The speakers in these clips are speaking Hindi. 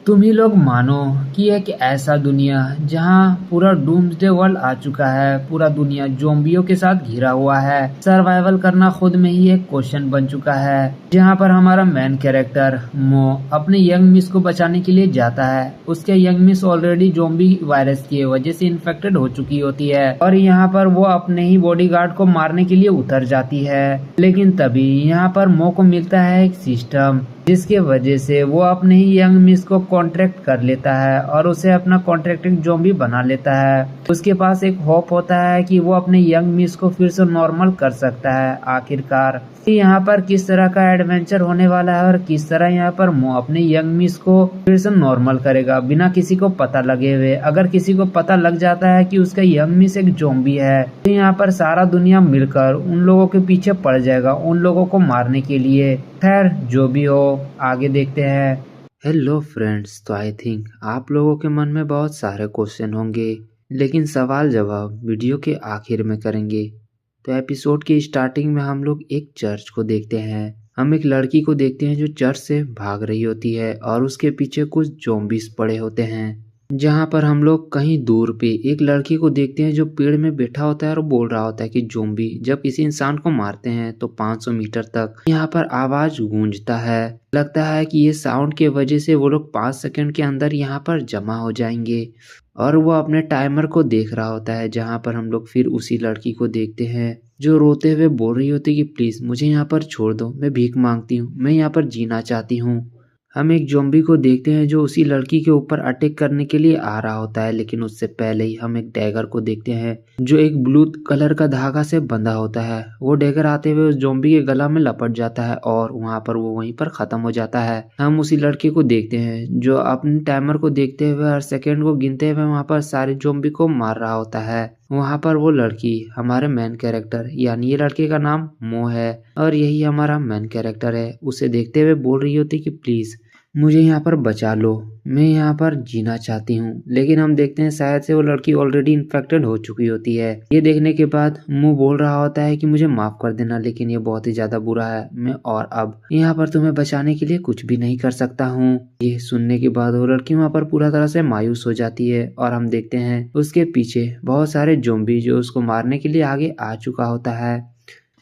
तुम ही लोग मानो कि एक ऐसा दुनिया जहां पूरा डूम्सडे वर्ल्ड आ चुका है, पूरा दुनिया ज़ोंबियों के साथ घिरा हुआ है। सर्वाइवल करना खुद में ही एक क्वेश्चन बन चुका है, जहां पर हमारा मेन कैरेक्टर मो अपने यंग मिस को बचाने के लिए जाता है। उसके young miss already zombie virus की वजह से इन्फेक्टेड हो चुकी होती है और यहाँ पर वो अपने ही बॉडीगार्ड को मारने के लिए उतर जाती है। लेकिन तभी यहाँ पर मो को मिलता है एक सिस्टम जिसके वजह से वो अपने ही यंग मिस को कॉन्ट्रैक्ट कर लेता है और उसे अपना कॉन्ट्रैक्टिंग ज़ॉम्बी बना लेता है। उसके पास एक होप होता है कि वो अपने यंग मिस को फिर से नॉर्मल कर सकता है आखिरकार। यहाँ पर किस तरह का एडवेंचर होने वाला है और किस तरह यहाँ पर मो अपने यंग मिस को फिर से नॉर्मल करेगा बिना किसी को पता लगे हुए। अगर किसी को पता लग जाता है कि उसका यंग मिस एक ज़ॉम्बी है तो यहाँ पर सारा दुनिया मिलकर उन लोगों के पीछे पड़ जाएगा उन लोगों को मारने के लिए। खैर जो भी हो, आगे देखते हैं। हेलो फ्रेंड्स, तो आई थिंक आप लोगों के मन में बहुत सारे क्वेश्चन होंगे, लेकिन सवाल जवाब वीडियो के आखिर में करेंगे। तो एपिसोड की स्टार्टिंग में हम लोग एक चर्च को देखते हैं। हम एक लड़की को देखते हैं जो चर्च से भाग रही होती है और उसके पीछे कुछ ज़ॉम्बीज पड़े होते हैं। जहाँ पर हम लोग कहीं दूर पे एक लड़की को देखते हैं जो पेड़ में बैठा होता है और बोल रहा होता है कि ज़ॉम्बी जब किसी इंसान को मारते हैं तो 500 मीटर तक यहाँ पर आवाज गूंजता है। लगता है कि ये साउंड के वजह से वो लोग 5 सेकंड के अंदर यहाँ पर जमा हो जाएंगे और वो अपने टाइमर को देख रहा होता है। जहाँ पर हम लोग फिर उसी लड़की को देखते हैं जो रोते हुए बोल रही होती है कि प्लीज मुझे यहाँ पर छोड़ दो, मैं भीख मांगती हूँ, मैं यहाँ पर जीना चाहती हूँ। हम एक ज़ॉम्बी को देखते हैं जो उसी लड़की के ऊपर अटैक करने के लिए आ रहा होता है, लेकिन उससे पहले ही हम एक डैगर को देखते हैं जो एक ब्लू कलर का धागा से बंधा होता है। वो डैगर आते हुए उस ज़ॉम्बी के गला में लपट जाता है और वहां पर वो वहीं पर खत्म हो जाता है। हम उसी लड़के को देखते हैं जो अपने टाइमर को देखते हुए हर सेकेंड को गिनते हुए वहां पर सारे ज़ॉम्बी को मार रहा होता है। वहां पर वो लड़की हमारे मेन कैरेक्टर यानी ये लड़के का नाम मो है और यही हमारा मेन कैरेक्टर है, उसे देखते हुए बोल रही होती कि प्लीज मुझे यहाँ पर बचा लो, मैं यहाँ पर जीना चाहती हूँ। लेकिन हम देखते हैं शायद से वो लड़की ऑलरेडी इन्फेक्टेड हो चुकी होती है। ये देखने के बाद मुंह बोल रहा होता है कि मुझे माफ कर देना, लेकिन ये बहुत ही ज्यादा बुरा है, मैं और अब यहाँ पर तुम्हें बचाने के लिए कुछ भी नहीं कर सकता हूँ। ये सुनने के बाद वो लड़की वहाँ पर पूरा तरह से मायूस हो जाती है और हम देखते हैं उसके पीछे बहुत सारे ज़ॉम्बी जो उसको मारने के लिए आगे आ चुका होता है।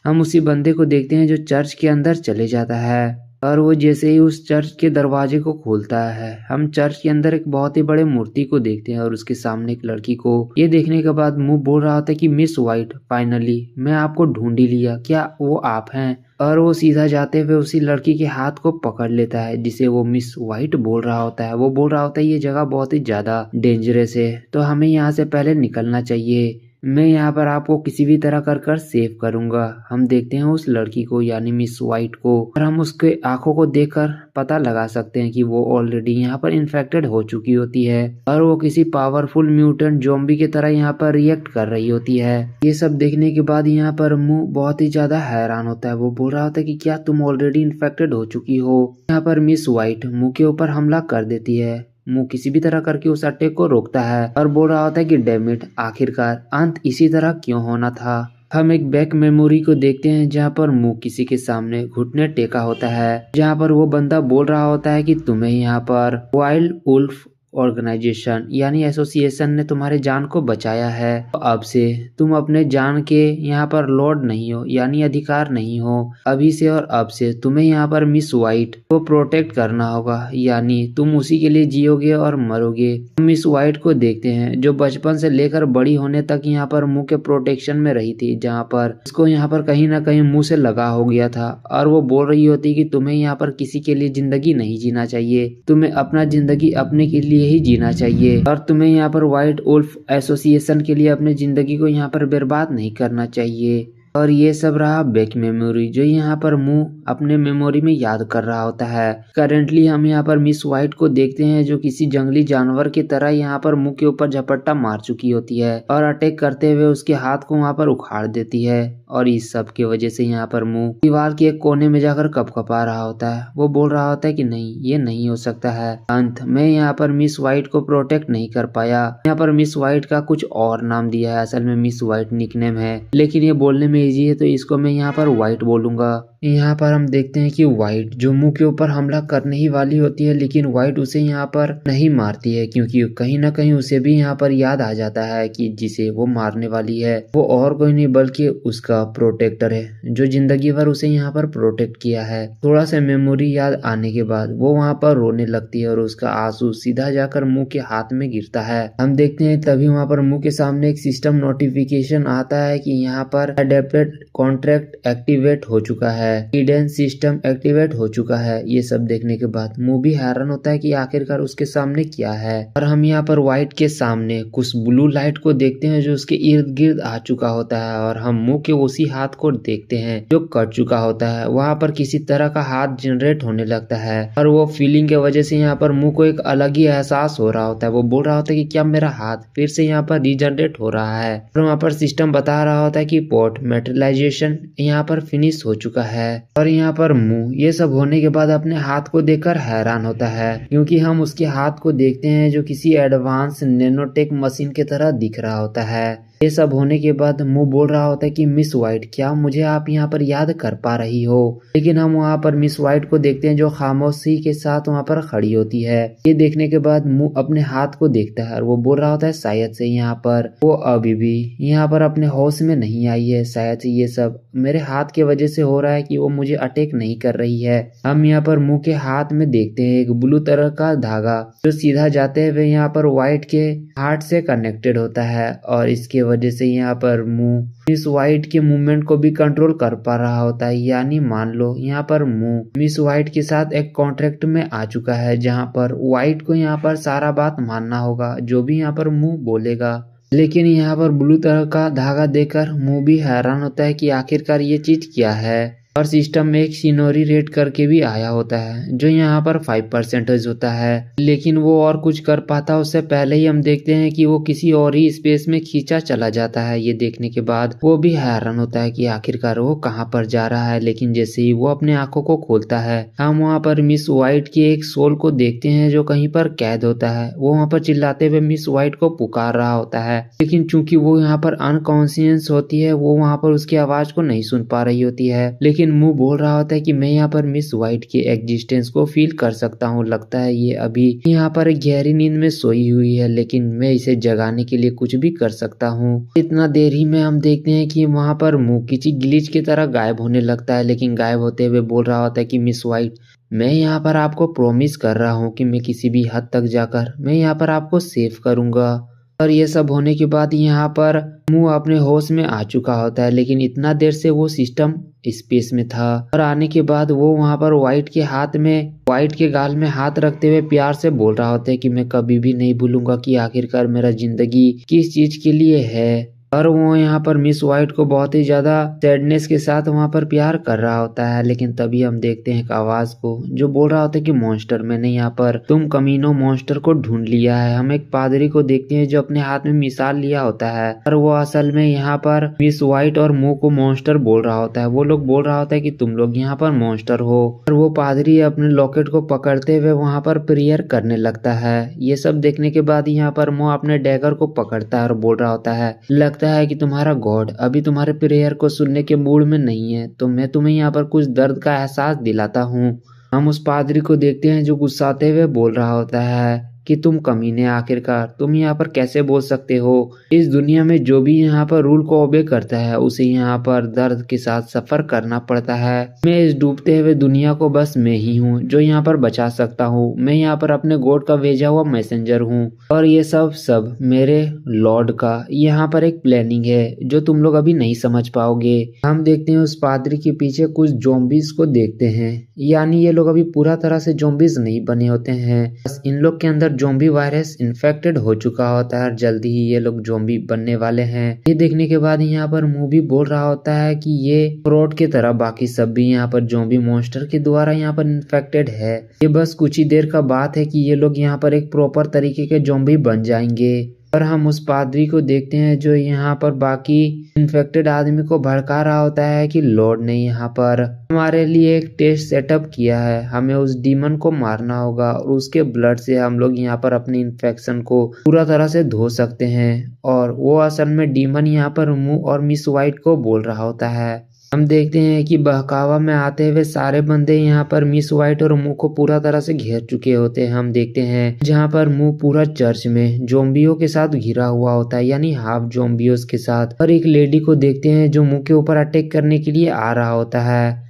हम उसी बंदे को देखते हैं जो चर्च के अंदर चले जाता है और वो जैसे ही उस चर्च के दरवाजे को खोलता है हम चर्च के अंदर एक बहुत ही बड़े मूर्ति को देखते हैं और उसके सामने एक लड़की को। ये देखने के बाद मुंह बोल रहा होता है कि मिस वाइट, फाइनली मैं आपको ढूंढ ही लिया, क्या वो आप हैं? और वो सीधा जाते हुए उसी लड़की के हाथ को पकड़ लेता है जिसे वो मिस वाइट बोल रहा होता है। वो बोल रहा होता है ये जगह बहुत ही ज्यादा डेंजरस है तो हमें यहाँ से पहले निकलना चाहिए, मैं यहाँ पर आपको किसी भी तरह कर कर सेव करूंगा। हम देखते हैं उस लड़की को यानी मिस वाइट को और हम उसके आंखों को देखकर पता लगा सकते हैं कि वो ऑलरेडी यहाँ पर इन्फेक्टेड हो चुकी होती है और वो किसी पावरफुल म्यूटेंट ज़ॉम्बी की तरह यहाँ पर रिएक्ट कर रही होती है। ये सब देखने के बाद यहाँ पर मुंह बहुत ही ज्यादा हैरान होता है। वो बोल रहा होता है कि क्या तुम ऑलरेडी इन्फेक्टेड हो चुकी हो? यहाँ पर मिस वाइट मुंह के ऊपर हमला कर देती है। मुंह किसी भी तरह करके उस अटैक को रोकता है और बोल रहा होता है कि डैमिट, आखिरकार अंत इसी तरह क्यों होना था। हम एक बैक मेमोरी को देखते हैं जहाँ पर मुंह किसी के सामने घुटने टेका होता है, जहाँ पर वो बंदा बोल रहा होता है कि तुम्हें यहाँ पर वाइल्ड वुल्फ ऑर्गेनाइजेशन यानी एसोसिएशन ने तुम्हारे जान को बचाया है, तो अब से तुम अपने जान के यहाँ पर लॉर्ड नहीं हो यानी अधिकार नहीं हो। अभी से और अब से तुम्हें यहाँ पर मिस वाइट को प्रोटेक्ट करना होगा यानी तुम उसी के लिए जियोगे और मरोगे। हम मिस वाइट को देखते हैं जो बचपन से लेकर बड़ी होने तक यहाँ पर मुंह के प्रोटेक्शन में रही थी, जहाँ पर उसको यहाँ पर कहीं ना कहीं मुंह से लगा हो गया था और वो बोल रही होती कि तुम्हें यहाँ पर किसी के लिए जिंदगी नहीं जीना चाहिए, तुम्हें अपना जिंदगी अपने के लिए ही जीना चाहिए और तुम्हें यहाँ पर व्हाइट वुल्फ एसोसिएशन के लिए अपनी जिंदगी को यहाँ पर बर्बाद नहीं करना चाहिए। और ये सब रहा बैक मेमोरी जो यहाँ पर मुंह अपने मेमोरी में याद कर रहा होता है। करेंटली हम यहाँ पर मिस वाइट को देखते हैं जो किसी जंगली जानवर की तरह यहाँ पर मुंह के ऊपर झपट्टा मार चुकी होती है और अटैक करते हुए उसके हाथ को वहाँ पर उखाड़ देती है और इस सब की वजह से यहाँ पर मुंह दीवार के एक कोने में जाकर कपकपा रहा होता है। वो बोल रहा होता है कि नहीं, ये नहीं हो सकता है, अंत मैं यहाँ पर मिस वाइट को प्रोटेक्ट नहीं कर पाया। यहाँ पर मिस वाइट का कुछ और नाम दिया है, असल में मिस वाइट निकनेम है, लेकिन ये बोलने में इजी है तो इसको मैं यहाँ पर वाइट बोलूंगा। यहाँ पर हम देखते हैं कि व्हाइट जो मुंह के ऊपर हमला करने ही वाली होती है, लेकिन व्हाइट उसे यहाँ पर नहीं मारती है क्योंकि कहीं ना कहीं उसे भी यहाँ पर याद आ जाता है कि जिसे वो मारने वाली है वो और कोई नहीं बल्कि उसका प्रोटेक्टर है जो जिंदगी भर उसे यहाँ पर प्रोटेक्ट किया है। थोड़ा सा मेमोरी याद आने के बाद वो वहाँ पर रोने लगती है और उसका आंसू सीधा जाकर मुंह के हाथ में गिरता है। हम देखते हैं तभी वहाँ पर मुंह के सामने एक सिस्टम नोटिफिकेशन आता है कि यहाँ पर अडेप्टेड कॉन्ट्रैक्ट एक्टिवेट हो चुका है, हिडन सिस्टम एक्टिवेट हो चुका है। ये सब देखने के बाद मुंह भी हैरान होता है कि आखिरकार उसके सामने क्या है। और हम यहाँ पर व्हाइट के सामने कुछ ब्लू लाइट को देखते हैं जो उसके इर्द गिर्द आ चुका होता है और हम मुंह के उसी हाथ को देखते हैं जो कट चुका होता है। वहाँ पर किसी तरह का हाथ जनरेट होने लगता है और वो फीलिंग के वजह से यहाँ पर मुंह को एक अलग ही एहसास हो रहा होता है। वो बोल रहा होता है कि क्या मेरा हाथ फिर से यहाँ पर रीजनरेट हो रहा है। और वहाँ पर सिस्टम बता रहा होता है कि पोर्ट मेटलाइजेशन यहाँ पर फिनिश हो चुका है। और यहाँ पर मुंह ये सब होने के बाद अपने हाथ को देखकर हैरान होता है क्योंकि हम उसके हाथ को देखते हैं जो किसी एडवांस नैनोटेक मशीन की तरह दिख रहा होता है। ये सब होने के बाद मुंह बोल रहा होता है कि मिस व्हाइट क्या मुझे आप यहाँ पर याद कर पा रही हो। लेकिन हम वहाँ पर मिस व्हाइट को देखते हैं जो खामोशी के साथ वहाँ पर खड़ी होती है। ये देखने के बाद मुंह अपने हाथ को देखता है और वो बोल रहा होता है शायद से यहाँ पर वो अभी भी यहाँ पर अपने होश में नहीं आई है, शायद से ये सब मेरे हाथ की वजह से हो रहा है कि वो मुझे अटैक नहीं कर रही है। हम यहाँ पर मुंह के हाथ में देखते हैं एक ब्लू तरह का धागा जो सीधा जाते हुए यहाँ पर व्हाइट के हार्ट से कनेक्टेड होता है और इसके वजह से यहाँ पर मुंह मिस व्हाइट के मूवमेंट को भी कंट्रोल कर पा रहा होता है। यानी मान लो यहाँ पर मुंह मिस व्हाइट के साथ एक कॉन्ट्रैक्ट में आ चुका है जहाँ पर व्हाइट को यहाँ पर सारा बात मानना होगा जो भी यहाँ पर मुंह बोलेगा। लेकिन यहाँ पर ब्लू तरह का धागा देखकर मुंह भी हैरान होता है कि आखिरकार ये चीज क्या है। और सिस्टम में एक सिनोरी रेट करके भी आया होता है जो यहाँ पर 5% होता है, लेकिन वो और कुछ कर पाता उससे पहले ही हम देखते हैं कि वो किसी और ही स्पेस में खींचा चला जाता है। ये देखने के बाद वो भी हैरान होता है कि आखिरकार वो कहाँ पर जा रहा है। लेकिन जैसे ही वो अपने आंखों को खोलता है हम वहाँ पर मिस व्हाइट की एक सोल को देखते हैं जो कहीं पर कैद होता है। वो वहाँ पर चिल्लाते हुए मिस व्हाइट को पुकार रहा होता है, लेकिन चूंकि वो यहाँ पर अनकॉन्शियस होती है वो वहाँ पर उसकी आवाज को नहीं सुन पा रही होती है। लेकिन मुंह बोल रहा होता है कि मैं यहाँ पर मिस व्हाइट के एग्जिस्टेंस को फील कर सकता हूँ, लगता है ये अभी यहाँ पर एक गहरी नींद में सोई हुई है, लेकिन मैं इसे जगाने के लिए कुछ भी कर सकता हूँ। इतना देर ही में हम देखते हैं कि वहाँ पर मुंह किसी ग्लिच की तरह गायब होने लगता है, लेकिन गायब होते हुए बोल रहा होता है कि मिस व्हाइट मैं यहाँ पर आपको प्रॉमिस कर रहा हूँ कि मैं किसी भी हद तक जाकर मैं यहाँ पर आपको सेव करूंगा। और ये सब होने के बाद यहाँ पर मुंह अपने होश में आ चुका होता है, लेकिन इतना देर से वो सिस्टम स्पेस में था। और आने के बाद वो वहाँ पर व्हाइट के हाथ में व्हाइट के गाल में हाथ रखते हुए प्यार से बोल रहा होता है कि मैं कभी भी नहीं भूलूंगा कि आखिरकार मेरा जिंदगी किस चीज के लिए है। और वो यहाँ पर मिस व्हाइट को बहुत ही ज्यादा सैडनेस के साथ वहाँ पर प्यार कर रहा होता है। लेकिन तभी हम देखते हैं एक आवाज को जो बोल रहा होता है कि मॉन्स्टर मैंने यहाँ पर तुम कमीनो मॉन्स्टर को ढूंढ लिया है। हम एक पादरी को देखते हैं जो अपने हाथ में मिसाल लिया होता है और वो असल में यहाँ पर मिस व्हाइट और मुंह को मॉन्स्टर बोल रहा होता है। वो लोग बोल रहा होता है कि तुम लोग यहाँ पर मॉन्स्टर हो। और वो पादरी अपने लॉकेट को पकड़ते हुए वहाँ पर प्रेयर करने लगता है। ये सब देखने के बाद यहाँ पर मुंह अपने डैगर को पकड़ता है और बोल रहा होता है लगता है कि तुम्हारा गॉड अभी तुम्हारे प्रेयर को सुनने के मूड में नहीं है, तो मैं तुम्हें यहाँ पर कुछ दर्द का एहसास दिलाता हूँ। हम उस पादरी को देखते हैं जो गुस्साते हुए बोल रहा होता है कि तुम कमीने आखिरकार तुम यहाँ पर कैसे बोल सकते हो। इस दुनिया में जो भी यहाँ पर रूल को ओबे करता है उसे यहाँ पर दर्द के साथ सफर करना पड़ता है। मैं इस डूबते हुए दुनिया को बस मैं ही हूँ जो यहाँ पर बचा सकता हूँ। मैं यहाँ पर अपने गॉड का भेजा हुआ मैसेंजर हूँ और ये सब मेरे लॉर्ड का यहाँ पर एक प्लानिंग है जो तुम लोग अभी नहीं समझ पाओगे। हम देखते हैं उस पादरी के पीछे कुछ जोम्बीज को देखते हैं, यानी ये लोग अभी पूरा तरह से जोम्बीज नहीं बने होते हैं, बस इन लोग के अंदर जोम्बी वायरस इन्फेक्टेड हो चुका होता है और जल्दी ही ये लोग जोम्बी बनने वाले हैं। ये देखने के बाद यहाँ पर मूवी बोल रहा होता है कि ये फ्रॉड की तरह बाकी सब भी यहाँ पर जोम्बी मॉन्स्टर के द्वारा यहाँ पर इन्फेक्टेड है। ये बस कुछ ही देर का बात है कि ये लोग यहाँ पर एक प्रॉपर तरीके के जोम्बी बन जाएंगे। और हम उस पादरी को देखते हैं जो यहाँ पर बाकी इन्फेक्टेड आदमी को भड़का रहा होता है कि लॉर्ड ने यहाँ पर हमारे लिए एक टेस्ट सेटअप किया है, हमें उस डीमन को मारना होगा और उसके ब्लड से हम लोग यहाँ पर अपने इन्फेक्शन को पूरा तरह से धो सकते हैं। और वो असल में डीमन यहाँ पर मुंह और मिस व्हाइट को बोल रहा होता है हम देखते हैं कि बहकावा में आते हुए सारे बंदे यहाँ पर मिस वाइट और मू को पूरा तरह से घेर चुके होते हैं। हम देखते हैं जहाँ पर मू पूरा चर्च में जोम्बियों के साथ घिरा हुआ होता है, यानी हाफ जोम्बियों के साथ। और एक लेडी को देखते हैं जो मू के ऊपर अटैक करने के लिए आ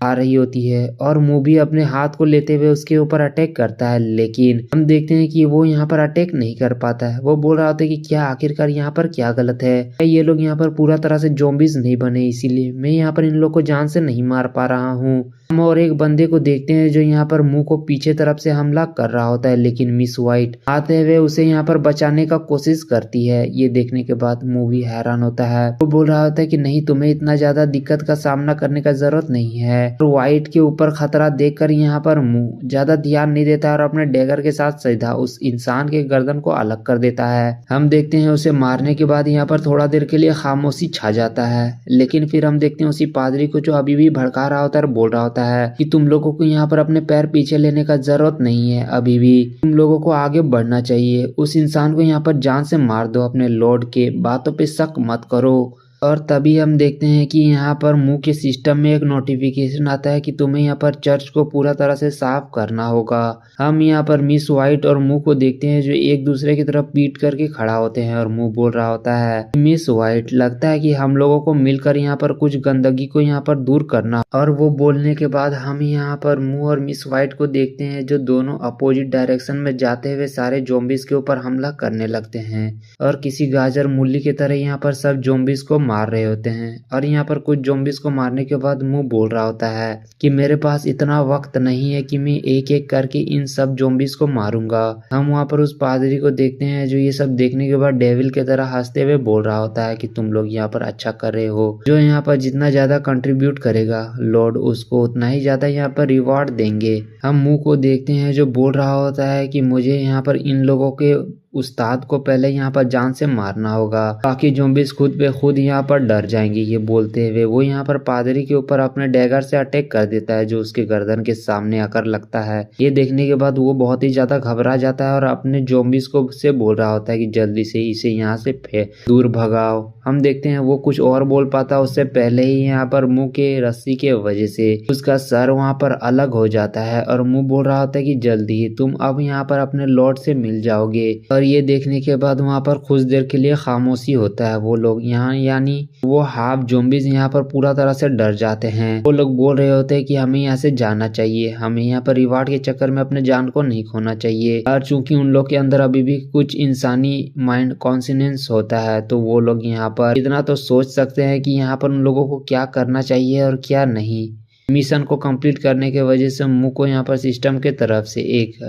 रही होती है और मू भी अपने हाथ को लेते हुए उसके ऊपर अटैक करता है, लेकिन हम देखते हैं कि वो यहाँ पर अटैक नहीं कर पाता है। वो बोल रहा होता है कि क्या आखिरकार यहाँ पर क्या गलत है, ये लोग यहाँ पर पूरा तरह से जोम्बिस नहीं बने, इसीलिए मैं यहाँ पर इन लोग को जान से नहीं मार पा रहा हूँ। हम और एक बंदे को देखते हैं जो यहाँ पर मुंह को पीछे तरफ से हमला कर रहा होता है, लेकिन मिस वाइट आते हुए उसे यहाँ पर बचाने का कोशिश करती है। ये देखने के बाद मुंह भी हैरान होता है। वो बोल रहा होता है कि नहीं, तुम्हें इतना ज्यादा दिक्कत का सामना करने का जरूरत नहीं है। और वाइट के ऊपर खतरा देखकर यहाँ पर मुंह ज्यादा ध्यान नहीं देता और अपने डैगर के साथ सीधा उस इंसान के गर्दन को अलग कर देता है। हम देखते हैं उसे मारने के बाद यहाँ पर थोड़ा देर के लिए खामोशी छा जाता है, लेकिन फिर हम देखते हैं उसी पादरी को जो अभी भी भड़का रहा होता है और बोल रहा होता है कि तुम लोगों को यहाँ पर अपने पैर पीछे लेने का जरूरत नहीं है, अभी भी तुम लोगों को आगे बढ़ना चाहिए। उस इंसान को यहाँ पर जान से मार दो, अपने लॉर्ड के बातों पे शक मत करो। और तभी हम देखते हैं कि यहाँ पर मुंह के सिस्टम में एक नोटिफिकेशन आता है कि तुम्हें यहाँ पर चर्च को पूरा तरह से साफ करना होगा। हम यहाँ पर मिस वाइट और मुंह को देखते हैं जो एक दूसरे की तरफ पीट करके खड़ा होते हैं और मुंह बोल रहा होता है, मिस वाइट लगता है कि हम लोगों को मिलकर यहाँ पर कुछ गंदगी को यहाँ पर दूर करना। और वो बोलने के बाद हम यहाँ पर मुंह और मिस वाइट को देखते हैं जो दोनों अपोजिट डायरेक्शन में जाते हुए सारे जोम्बिस के ऊपर हमला करने लगते हैं और किसी गाजर मूली की तरह यहाँ पर सब जोम्बिस को मार रहे होते हैं। और यहाँ पर कुछ जोम्बिस को मारने के बाद मुंह बोल रहा होता है कि मेरे पास इतना वक्त नहीं है कि मैं एक एक करके इन सब जोम्बिस को मारूंगा। हम वहाँ पर उस पादरी को देखते हैं जो ये सब देखने के बाद डेविल की तरह हंसते हुए बोल रहा होता है कि तुम लोग यहाँ पर अच्छा कर रहे हो, जो यहाँ पर जितना ज्यादा कंट्रीब्यूट करेगा लॉर्ड उसको उतना ही ज्यादा यहाँ पर रिवॉर्ड देंगे। हम मुंह को देखते हैं जो बोल रहा होता है कि मुझे यहाँ पर इन लोगों के उस्ताद को पहले यहाँ पर जान से मारना होगा, बाकी जोम्बिस खुद पे खुद यहाँ पर डर जाएंगे। ये बोलते हुए वो यहाँ पर पादरी के ऊपर अपने डैगर से अटैक कर देता है जो उसके गर्दन के सामने आकर लगता है। ये देखने के बाद वो बहुत ही ज्यादा घबरा जाता है और अपने जोम्बिस को से बोल रहा होता है कि जल्दी से इसे यहाँ से दूर भगाओ। हम देखते हैं वो कुछ और बोल पाता उससे पहले ही यहाँ पर मुंह के रस्सी के वजह से उसका सर वहाँ पर अलग हो जाता है और मुंह बोल रहा होता है कि जल्दी ही तुम अब यहाँ पर अपने लॉर्ड से मिल जाओगे। और ये देखने के बाद वहाँ पर कुछ देर के लिए खामोशी होता है। वो लोग यहाँ यानी वो हाफ जोम्बिस यहाँ पर पूरा तरह से डर जाते हैं। वो लोग बोल रहे होते हैं कि हमें यहाँ से जाना चाहिए, हमें यहाँ पर रिवार्ड के चक्कर में अपने जान को नहीं खोना चाहिए। और चूंकि उन लोग के अंदर अभी भी कुछ इंसानी माइंड कॉन्सिनेंस होता है तो वो लोग यहाँ पर इतना तो सोच सकते हैं कि यहाँ पर उन लोगों को क्या करना चाहिए और क्या नहीं। मिशन को कंप्लीट करने के वजह से मुंह को यहाँ पर सिस्टम के तरफ से एक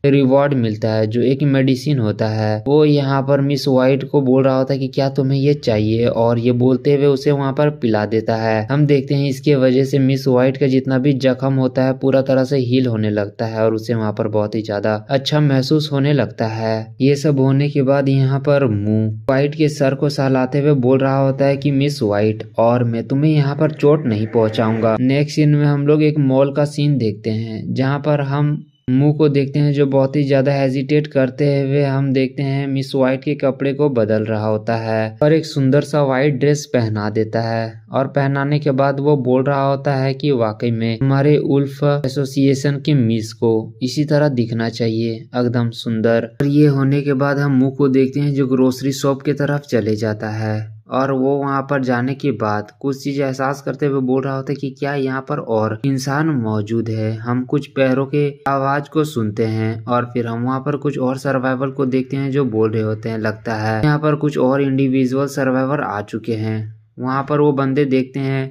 रिवॉर्ड मिलता है जो एक मेडिसिन होता है। वो यहाँ पर मिस वाइट को बोल रहा होता है कि क्या तुम्हें ये चाहिए, और ये बोलते हुए उसे वहाँ पर पिला देता है। हम देखते हैं इसके वजह से मिस वाइट का जितना भी जख्म होता है पूरा तरह से हील होने लगता है और उसे वहाँ पर बहुत ही ज्यादा अच्छा महसूस होने लगता है। ये सब होने के बाद यहाँ पर मुंह वाइट के सर को सहलाते हुए बोल रहा होता है कि मिस वाइट और मैं तुम्हें यहाँ पर चोट नहीं पहुँचाऊंगा। नेक्स्ट सीन में हम लोग एक मॉल का सीन देखते हैं जहाँ पर हम मुंह को देखते हैं जो बहुत ही ज्यादा हेजिटेट करते हुए हम देखते हैं मिस वाइट के कपड़े को बदल रहा होता है और एक सुंदर सा वाइट ड्रेस पहना देता है। और पहनाने के बाद वो बोल रहा होता है कि वाकई में हमारे उल्फ एसोसिएशन के मिस को इसी तरह दिखना चाहिए, एकदम सुंदर। और ये होने के बाद हम मुंह को देखते हैं जो ग्रोसरी शॉप की तरफ चले जाता है और वो वहाँ पर जाने के बाद कुछ चीज एहसास करते हुए बोल रहा होता है कि क्या यहाँ पर और इंसान मौजूद है। हम कुछ पैरों के आवाज को सुनते हैं और फिर हम वहाँ पर कुछ और सर्वाइवल को देखते हैं जो बोल रहे होते हैं लगता है यहाँ पर कुछ और इंडिविजुअल सर्वाइवर आ चुके हैं। वहाँ पर वो बंदे देखते हैं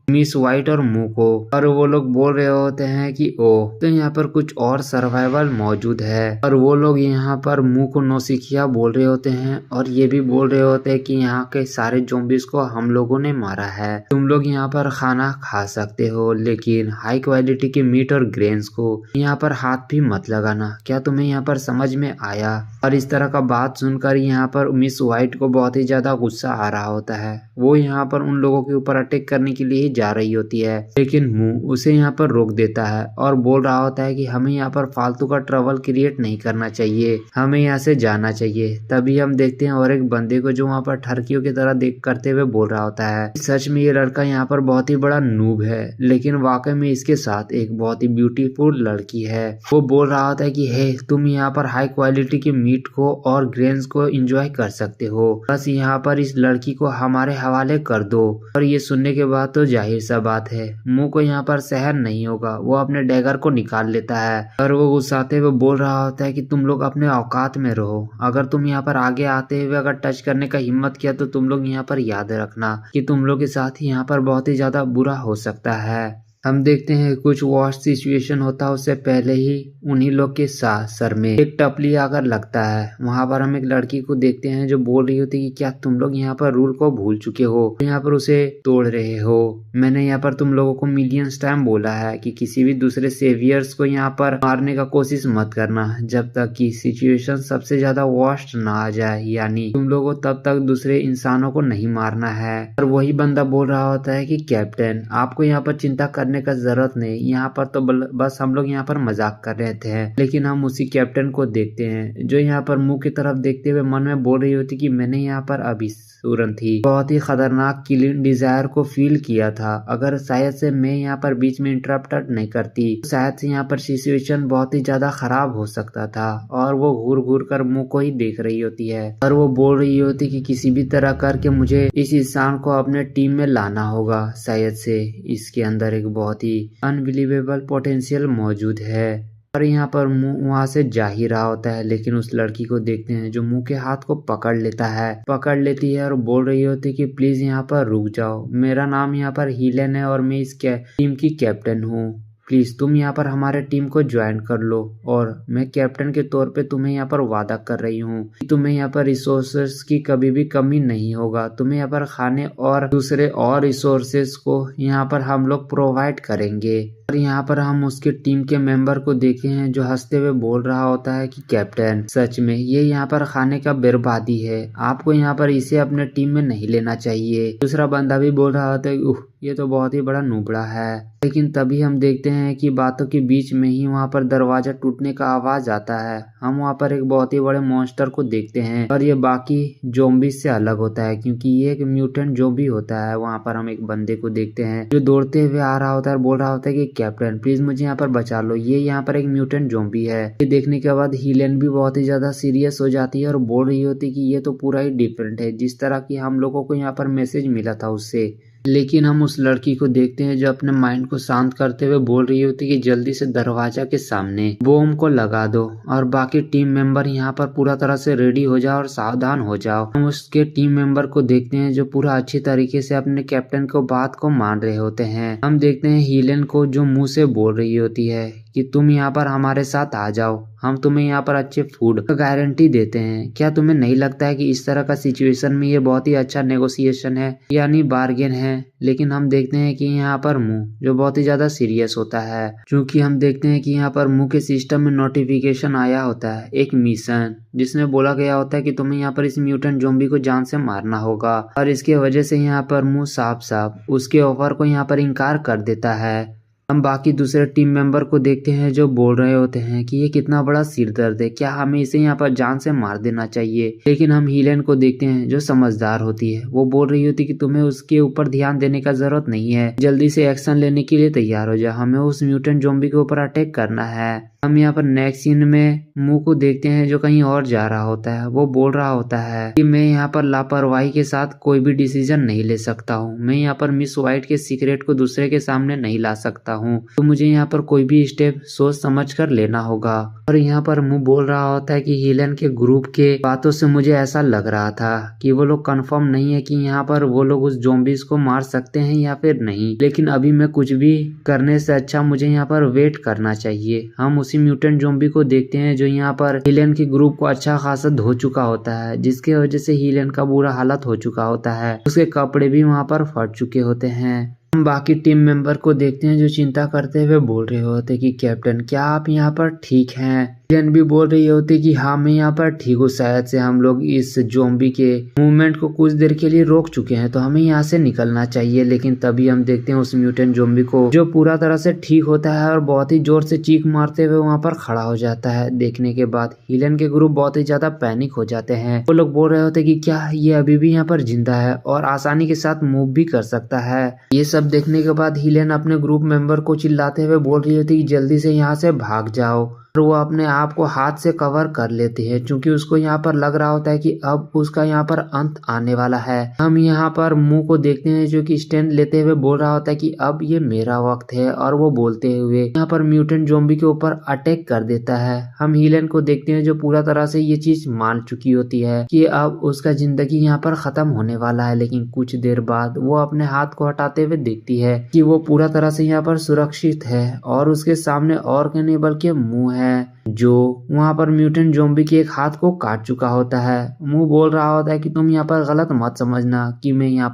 मिस वाइट और मुंह को और वो लोग बोल रहे होते हैं कि ओ तो यहाँ पर कुछ और सर्वाइवल मौजूद है। और वो लोग यहाँ पर मुंह को नौसिखिया बोल रहे होते हैं और ये भी बोल रहे होते हैं कि यहाँ के सारे जोम्बिस को हम लोगों ने मारा है, तुम लोग यहाँ पर खाना खा सकते हो लेकिन हाई क्वालिटी के मीट और ग्रेन्स को यहाँ पर हाथ भी मत लगाना। क्या तुम्हें यहाँ पर समझ में आया? और इस तरह का बात सुनकर यहाँ पर मिस वाइट को बहुत ही ज्यादा गुस्सा आ रहा होता है। वो यहाँ पर उन लोगों के ऊपर अटैक करने के लिए जा रही होती है, लेकिन मू उसे यहाँ पर रोक देता है और बोल रहा होता है कि हमें यहाँ पर फालतू का ट्रबल क्रिएट नहीं करना चाहिए, हमें यहाँ से जाना चाहिए। तभी हम देखते हैं और एक बंदे को जो वहाँ पर ठरकियों की तरह देख करते हुए बोल रहा होता है सच में ये लड़का यहाँ पर बहुत ही बड़ा नूब है, लेकिन वाकई में इसके साथ एक बहुत ही ब्यूटीफुल लड़की है। वो बोल रहा होता है कि हे तुम यहाँ पर हाई क्वालिटी की मीट को और ग्रेन्स को एंजॉय कर सकते हो, बस यहाँ पर इस लड़की को हमारे हवाले कर दो। और ये सुनने के बाद तो जाहिर सा बात है मुंह को यहाँ पर सहन नहीं होगा, वो अपने डैगर को निकाल लेता है और वो गुस्साते हुए बोल रहा होता है कि तुम लोग अपने औकात में रहो, अगर तुम यहाँ पर आगे आते हुए अगर टच करने का हिम्मत किया तो तुम लोग यहाँ पर याद रखना कि तुम लोग के साथ ही यहाँ पर बहुत ही ज्यादा बुरा हो सकता है। हम देखते हैं कुछ वर्स्ट सिचुएशन होता है उससे पहले ही उन्हीं लोग के सर में एक टपली आकर लगता है। वहां पर हम एक लड़की को देखते हैं जो बोल रही होती है कि क्या तुम लोग यहाँ पर रूल को भूल चुके हो, यहाँ पर उसे तोड़ रहे हो। मैंने यहाँ पर तुम लोगों को मिलियंस टाइम बोला है कि किसी भी दूसरे सेवियर्स को यहाँ पर मारने का कोशिश मत करना जब तक कि सिचुएशन सबसे ज्यादा वर्स्ट ना आ जाए, यानी तुम लोगों को तब तक दूसरे इंसानों को नहीं मारना है। और वही बंदा बोल रहा होता है कि कैप्टन आपको यहाँ पर चिंता करने का जरूरत नहीं, यहाँ पर तो बस हम लोग यहाँ पर मजाक कर रहे थे। लेकिन हम उसी कैप्टन को देखते हैं जो यहाँ पर मुंह की तरफ देखते हुए मन में बोल रही होती कि मैंने यहाँ पर अभी तुरंत ही बहुत ही खतरनाक किलिंग डिजायर को फील किया था, अगर शायद से मैं यहाँ पर बीच में इंटरप्ट नहीं करती तो शायद से यहाँ पर सिचुएशन बहुत ही ज्यादा खराब हो सकता था। और वो घूर घूर कर मुंह को ही देख रही होती है और वो बोल रही होती कि किसी भी तरह करके मुझे इस इंसान को अपने टीम में लाना होगा, शायद से इसके अंदर एक बहुत ही अनबिलीवेबल पोटेंशियल मौजूद है। और यहाँ पर मुंह वहां से जा ही रहा होता है, लेकिन उस लड़की को देखते हैं जो मुंह के हाथ को पकड़ लेती है और बोल रही होती कि प्लीज यहाँ पर रुक जाओ, मेरा नाम यहाँ पर हीलन है और मैं इस टीम की कैप्टन हूँ, प्लीज तुम यहाँ पर हमारे टीम को ज्वाइन कर लो। और मैं कैप्टन के तौर पे तुम्हें यहाँ पर वादा कर रही हूँ कि तुम्हें यहाँ पर रिसोर्सेस की कभी भी कमी नहीं होगा, तुम्हें यहाँ पर खाने और दूसरे और रिसोर्सेस को यहाँ पर हम लोग प्रोवाइड करेंगे। और यहाँ पर हम उसके टीम के मेंबर को देखे हैं जो हंसते हुए बोल रहा होता है कि कैप्टन सच में ये यहाँ पर खाने का बर्बादी है, आपको यहाँ पर इसे अपने टीम में नहीं लेना चाहिए। दूसरा बंदा भी बोल रहा होता है ये तो बहुत ही बड़ा नुबड़ा है। लेकिन तभी हम देखते हैं कि बातों के बीच में ही वहाँ पर दरवाजा टूटने का आवाज आता है। हम वहाँ पर एक बहुत ही बड़े मॉन्स्टर को देखते हैं और ये बाकी जोम्बी से अलग होता है क्योंकि ये एक म्यूटेंट जोम्बी होता है। वहाँ पर हम एक बंदे को देखते हैं जो दौड़ते हुए आ रहा होता है और बोल रहा होता है कि कैप्टन प्लीज मुझे यहाँ पर बचा लो, ये यहाँ पर एक म्यूटेंट जोम्बी है। ये देखने के बाद हीलेन भी बहुत ही ज्यादा सीरियस हो जाती है और बोल रही होती कि ये तो पूरा ही डिफरेंट है जिस तरह की हम लोगों को यहाँ पर मैसेज मिला था उससे। लेकिन हम उस लड़की को देखते हैं जो अपने माइंड को शांत करते हुए बोल रही होती कि जल्दी से दरवाजा के सामने बॉम्ब को लगा दो और बाकी टीम मेंबर यहाँ पर पूरा तरह से रेडी हो जाओ और सावधान हो जाओ। हम उसके टीम मेंबर को देखते हैं जो पूरा अच्छी तरीके से अपने कैप्टन को बात को मान रहे होते हैं। हम देखते हैं हीलेन को जो मुंह से बोल रही होती है कि तुम यहाँ पर हमारे साथ आ जाओ, हम तुम्हें यहाँ पर अच्छे फूड का गारंटी देते हैं। क्या तुम्हें नहीं लगता है कि इस तरह का सिचुएशन में ये बहुत ही अच्छा नेगोशिएशन है यानी बार्गेन है। लेकिन हम देखते हैं कि यहाँ पर मुंह जो बहुत ही ज्यादा सीरियस होता है क्योंकि हम देखते हैं कि यहाँ पर मुंह के सिस्टम में नोटिफिकेशन आया होता है एक मिशन जिसमें बोला गया होता है कि तुम्हें यहाँ पर इस म्यूटेंट ज़ॉम्बी को जान से मारना होगा। और इसके वजह से यहाँ पर मुंह साफ साफ उसके ऑफर को यहाँ पर इनकार कर देता है। हम बाकी दूसरे टीम मेंबर को देखते हैं जो बोल रहे होते हैं कि ये कितना बड़ा सिर दर्द है, क्या हमें इसे यहाँ पर जान से मार देना चाहिए। लेकिन हम हीलेन को देखते हैं जो समझदार होती है, वो बोल रही होती कि तुम्हें उसके ऊपर ध्यान देने का जरूरत नहीं है, जल्दी से एक्शन लेने के लिए तैयार हो जाओ, हमें उस म्यूटेंट ज़ॉम्बी के ऊपर अटैक करना है। हम यहाँ पर नेक्स्ट सीन में मुंह को देखते हैं जो कहीं और जा रहा होता है। वो बोल रहा होता है कि मैं यहाँ पर लापरवाही के साथ कोई भी डिसीजन नहीं ले सकता हूँ, मैं यहाँ पर मिस वाइट के सीक्रेट को दूसरे के सामने नहीं ला सकता हूँ, तो मुझे यहाँ पर कोई भी स्टेप सोच समझ कर लेना होगा। और यहाँ पर मुंह बोल रहा होता है कि हीलन के ग्रुप के बातों से मुझे ऐसा लग रहा था कि वो लोग कंफर्म नहीं है कि यहाँ पर वो लोग उस ज़ॉम्बीज को मार सकते हैं या फिर नहीं। लेकिन अभी मैं कुछ भी करने से अच्छा मुझे यहाँ पर वेट करना चाहिए। हम उसी म्यूटेंट ज़ॉम्बी को देखते हैं जो यहाँ पर हीलेन के ग्रुप को अच्छा खासा धो चुका होता है, जिसके वजह से हीलेन का बुरा हालत हो चुका होता है, उसके कपड़े भी वहाँ पर फट चुके होते हैं। हम बाकी टीम मेंबर को देखते हैं जो चिंता करते हुए बोल रहे होते कि कैप्टन क्या आप यहाँ पर ठीक हैं। हिलेन भी बोल रही होती कि हाँ मैं यहाँ पर ठीक हूँ, शायद से हम लोग इस जोम्बी के मूवमेंट को कुछ देर के लिए रोक चुके हैं, तो हमें यहाँ से निकलना चाहिए। लेकिन तभी हम देखते हैं उस म्यूटेंट जोम्बी को, जो पूरा तरह से ठीक होता है और बहुत ही जोर से चीख मारते हुए वहाँ पर खड़ा हो जाता है। देखने के बाद हिलेन के ग्रुप बहुत ही ज्यादा पैनिक हो जाते हैं। वो लोग बोल रहे होते कि क्या ये अभी भी यहाँ पर जिंदा है और आसानी के साथ मूव भी कर सकता है। ये सब देखने के बाद हिलेन अपने ग्रुप मेंबर को चिल्लाते हुए बोल रही होती कि जल्दी से यहाँ से भाग जाओ। वो अपने आप को हाथ से कवर कर लेती है, क्योंकि उसको यहाँ पर लग रहा होता है कि अब उसका यहाँ पर अंत आने वाला है। हम यहाँ पर मुंह को देखते हैं जो कि स्टैंड लेते हुए बोल रहा होता है कि अब ये मेरा वक्त है, और वो बोलते हुए यहाँ पर म्यूटेंट ज़ॉम्बी के ऊपर अटैक कर देता है। हम हिलेन को देखते हैं जो पूरा तरह से ये चीज मान चुकी होती है कि अब उसका जिंदगी यहाँ पर खत्म होने वाला है। लेकिन कुछ देर बाद वो अपने हाथ को हटाते हुए देखती है कि वो पूरा तरह से यहाँ पर सुरक्षित है, और उसके सामने और नहीं बल्कि मुंह है जो वहाँ पर म्यूटेंट ज़ॉम्बी के एक हाथ को काट चुका होता है। मुंह बोल रहा होता है कि तुम यहाँ पर गलत मत समझना कि मैं यहाँ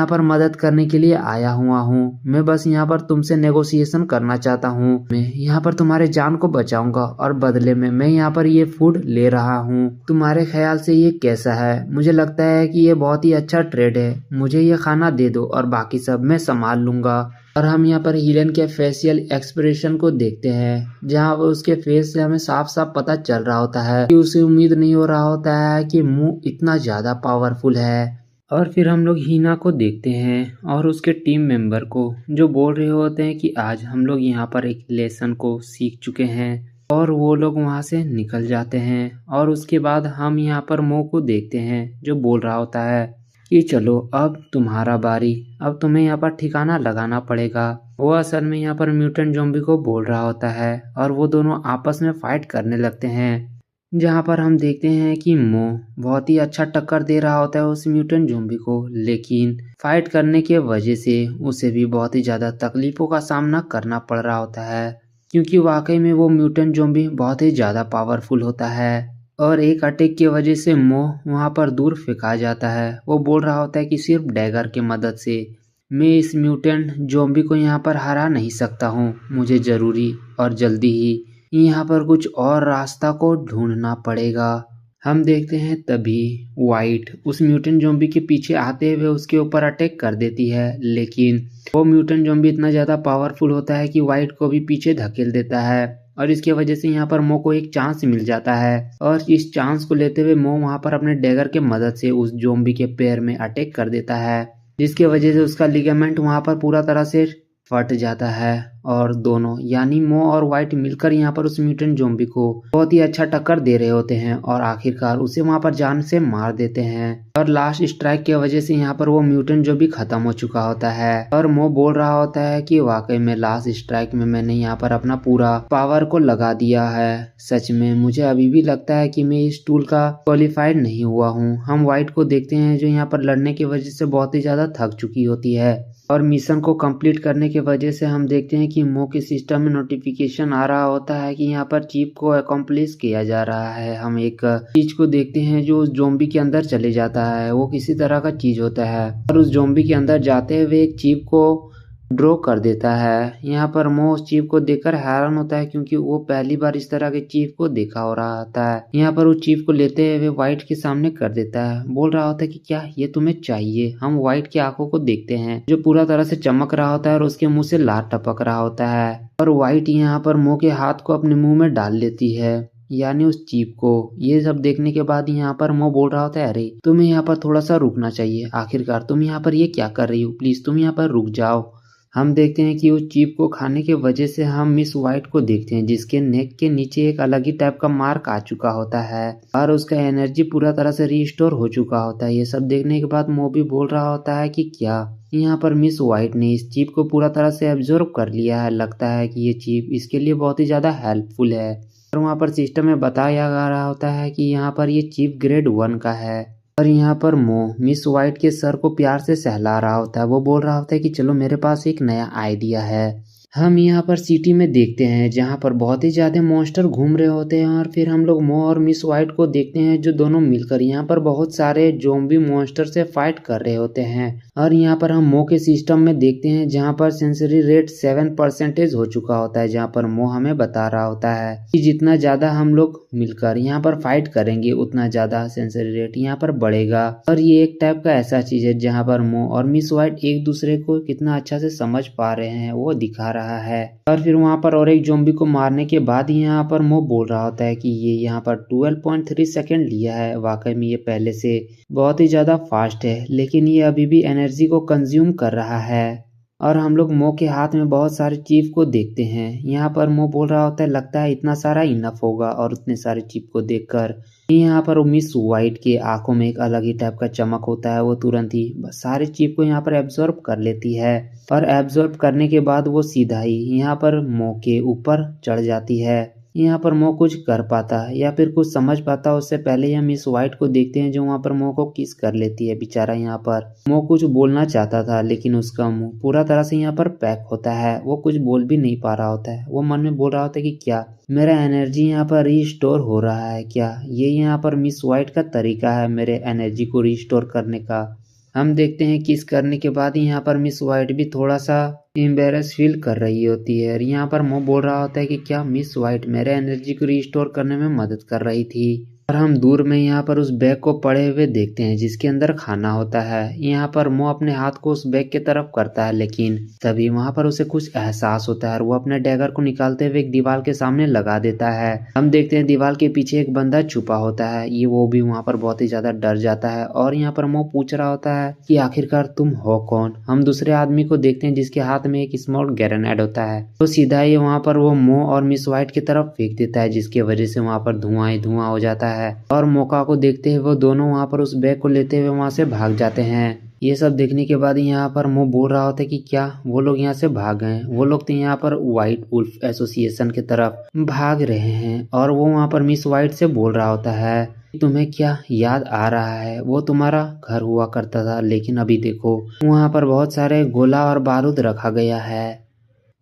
पर मदद करने के लिए आया हुआ हूँ। मैं बस यहाँ पर तुमसे नेगोशिएशन करना चाहता हूँ। मैं यहाँ पर तुम्हारे जान को बचाऊंगा और बदले में मैं यहाँ पर ये फूड ले रहा हूँ। तुम्हारे ख्याल से ये कैसा है? मुझे लगता है कि ये बहुत ही अच्छा ट्रेड है। मुझे ये खाना दे दो और बाकी सब मैं संभाल लूंगा। और हम यहाँ पर हिलेन के फेशियल एक्सप्रेशन को देखते हैं, जहाँ उसके फेस से हमें साफ साफ पता चल रहा होता है कि उसे उम्मीद नहीं हो रहा होता है कि मुंह इतना ज्यादा पावरफुल है। और फिर हम लोग हीना को देखते हैं और उसके टीम मेंबर को, जो बोल रहे होते हैं कि आज हम लोग यहाँ पर एक लेसन को सीख चुके हैं, और वो लोग वहाँ से निकल जाते हैं। और उसके बाद हम यहाँ पर मो को देखते हैं जो बोल रहा होता है कि चलो अब तुम्हारा बारी, अब तुम्हें यहाँ पर ठिकाना लगाना पड़ेगा। वो असल में यहाँ पर म्यूटेंट ज़ॉम्बी को बोल रहा होता है और वो दोनों आपस में फाइट करने लगते हैं, जहाँ पर हम देखते हैं कि मो बहुत ही अच्छा टक्कर दे रहा होता है उस म्यूटेंट ज़ॉम्बी को। लेकिन फाइट करने के वजह से उसे भी बहुत ही ज़्यादा तकलीफों का सामना करना पड़ रहा होता है, क्योंकि वाकई में वो म्यूटेंट ज़ॉम्बी बहुत ही ज़्यादा पावरफुल होता है। और एक अटैक की वजह से मो वहाँ पर दूर फेंका जाता है। वो बोल रहा होता है कि सिर्फ डैगर की मदद से मैं इस म्यूटेंट ज़ॉम्बी को यहाँ पर हरा नहीं सकता हूँ। मुझे ज़रूरी और जल्दी ही यहाँ पर कुछ और रास्ता को ढूंढना पड़ेगा। हम देखते हैं तभी वाइट उस म्यूटेंट ज़ॉम्बी के पीछे आते हुए उसके ऊपर अटैक कर देती है। लेकिन वो म्यूटेंट ज़ॉम्बी इतना ज़्यादा पावरफुल होता है कि वाइट को भी पीछे धकेल देता है, और इसके वजह से यहाँ पर मो को एक चांस मिल जाता है। और इस चांस को लेते हुए मो वहाँ पर अपने डैगर के मदद से उस ज़ॉम्बी के पैर में अटैक कर देता है, जिसके वजह से उसका लिगामेंट वहाँ पर पूरा तरह से फट जाता है। और दोनों यानी मो और वाइट मिलकर यहाँ पर उस म्यूटेंट ज़ॉम्बी को बहुत ही अच्छा टक्कर दे रहे होते हैं, और आखिरकार उसे वहाँ पर जान से मार देते हैं। और लास्ट स्ट्राइक की वजह से यहाँ पर वो म्यूटेंट ज़ॉम्बी खत्म हो चुका होता है, और मो बोल रहा होता है कि वाकई में लास्ट स्ट्राइक में मैंने यहाँ पर अपना पूरा पावर को लगा दिया है। सच में मुझे अभी भी लगता है कि मैं इस टूल का क्वालिफाइड नहीं हुआ हूँ। हम वाइट को देखते हैं जो यहाँ पर लड़ने की वजह से बहुत ही ज्यादा थक चुकी होती है, और मिशन को कंप्लीट करने की वजह से हम देखते हैं कि मो के सिस्टम में नोटिफिकेशन आ रहा होता है कि यहाँ पर चिप को अकम्प्लिश किया जा रहा है। हम एक चीज को देखते हैं जो उस ज़ॉम्बी के अंदर चले जाता है। वो किसी तरह का चीज होता है, और उस ज़ॉम्बी के अंदर जाते हुए एक चिप को ड्रॉ कर देता है। यहाँ पर मो उस चीफ को देखकर हैरान होता है, क्योंकि वो पहली बार इस तरह के चीफ को देखा हो रहा होता है। यहाँ पर वो चीफ को लेते हुए वाइट के सामने कर देता है, बोल रहा होता है कि क्या ये तुम्हें चाहिए। हम वाइट की आंखों को देखते हैं जो पूरा तरह से चमक रहा होता है और उसके मुंह से लार टपक रहा होता है, और वाइट यहाँ पर मो के हाथ को अपने मुंह में डाल लेती है, यानी उस चीप को। ये सब देखने के बाद यहाँ पर मो बोल रहा होता है, अरे तुम्हें यहाँ पर थोड़ा सा रुकना चाहिए, आखिरकार तुम यहाँ पर ये क्या कर रही हो, प्लीज तुम यहाँ पर रुक जाओ। हम देखते हैं कि उस चीप को खाने के वजह से हम मिस वाइट को देखते हैं, जिसके नेक के नीचे एक अलग ही टाइप का मार्क आ चुका होता है, और उसका एनर्जी पूरा तरह से रिस्टोर हो चुका होता है। ये सब देखने के बाद मो भी बोल रहा होता है कि क्या यहाँ पर मिस वाइट ने इस चीप को पूरा तरह से एब्जॉर्ब कर लिया है। लगता है कि ये चीप इसके लिए बहुत ही ज्यादा हेल्पफुल है। और वहाँ पर सिस्टम में बताया जा रहा होता है कि यहाँ पर ये चीप ग्रेड 1 का है। और यहाँ पर मो मिस वाइट के सर को प्यार से सहला रहा होता है। वो बोल रहा होता है कि चलो मेरे पास एक नया आइडिया है। हम यहाँ पर सिटी में देखते हैं जहाँ पर बहुत ही ज्यादा मॉन्स्टर घूम रहे होते हैं, और फिर हम लोग मो और मिस वाइट को देखते हैं जो दोनों मिलकर यहाँ पर बहुत सारे ज़ॉम्बी मॉन्स्टर से फाइट कर रहे होते हैं। और यहाँ पर हम मो के सिस्टम में देखते हैं जहाँ पर सेंसरी रेट 7% हो चुका होता है, जहाँ पर मो हमें बता रहा होता है कि जितना ज्यादा हम लोग मिलकर यहाँ पर फाइट करेंगे उतना ज्यादा सेंसरी रेट यहाँ पर बढ़ेगा। और ये एक टाइप का ऐसा चीज है जहाँ पर मो और मिस वाइट एक दूसरे को कितना अच्छा से समझ पा रहे हैं वो दिखा रहा है। और फिर वहाँ पर और एक ज़ॉम्बी को मारने के बाद ही यहाँ पर मो बोल रहा होता है कि ये यहाँ पर 12.3 सेकेंड लिया है। वाकई में ये पहले से बहुत ही ज्यादा फास्ट है, लेकिन ये अभी भी एनर्जी को कंज्यूम कर रहा है। और हम लोग मो के हाथ में बहुत सारे चिप को देखते हैं। यहाँ पर मो बोल रहा होता है लगता है इतना सारा इनफ होगा। और उतने सारे चिप को देखकर यहाँ पर मिस वाइट के आंखों में एक अलग ही टाइप का चमक होता है। वो तुरंत ही सारे चिप को यहाँ पर एब्जॉर्ब कर लेती है और एब्जॉर्ब करने के बाद वो सीधा ही यहाँ पर मो के ऊपर चढ़ जाती है। यहाँ पर मो कुछ कर पाता है या फिर कुछ समझ पाता है उससे पहले हम मिस वाइट को देखते हैं जो वहाँ पर मो को किस कर लेती है। बेचारा यहाँ पर मो कुछ बोलना चाहता था लेकिन उसका मुंह पूरा तरह से यहाँ पर पैक होता है। वो कुछ बोल भी नहीं पा रहा होता है। वो मन में बोल रहा होता है कि क्या मेरा एनर्जी यहाँ पर रिस्टोर हो रहा है, क्या ये यहाँ पर मिस वाइट का तरीका है मेरे एनर्जी को रिस्टोर करने का। हम देखते हैं किस करने के बाद यहाँ पर मिस वाइट भी थोड़ा सा एम्बेरस फील कर रही होती है। और यहाँ पर मो बोल रहा होता है कि क्या मिस वाइट मेरे एनर्जी को रिस्टोर करने में मदद कर रही थी। और हम दूर में यहाँ पर उस बैग को पड़े हुए देखते हैं जिसके अंदर खाना होता है। यहाँ पर मो अपने हाथ को उस बैग की तरफ करता है लेकिन तभी वहाँ पर उसे कुछ एहसास होता है और वो अपने डैगर को निकालते हुए एक दीवार के सामने लगा देता है। हम देखते हैं दीवार के पीछे एक बंदा छुपा होता है। ये वो भी वहाँ पर बहुत ही ज्यादा डर जाता है और यहाँ पर मो पूछ रहा होता है कि आखिरकार तुम हो कौन। हम दूसरे आदमी को देखते हैं जिसके हाथ में एक स्मॉल ग्रेनेड होता है। तो सीधा ही वहाँ पर वो मो और मिस वाइट की तरफ फेंक देता है जिसकी वजह से वहाँ पर धुआं ही धुआं हो जाता है। और मौका को देखते हुए वो दोनों वहाँ पर उस बैग को लेते हुए वहाँ से भाग जाते हैं। ये सब देखने के बाद यहाँ पर मो बोल रहा होता है कि क्या वो लोग यहाँ से भाग गए। वो लोग तो यहाँ पर व्हाइट वुल्फ एसोसिएशन की तरफ भाग रहे हैं। और वो वहाँ पर मिस वाइट से बोल रहा होता है तुम्हें क्या याद आ रहा है वो तुम्हारा घर हुआ करता था, लेकिन अभी देखो वहाँ पर बहुत सारे गोला और बारूद रखा गया है।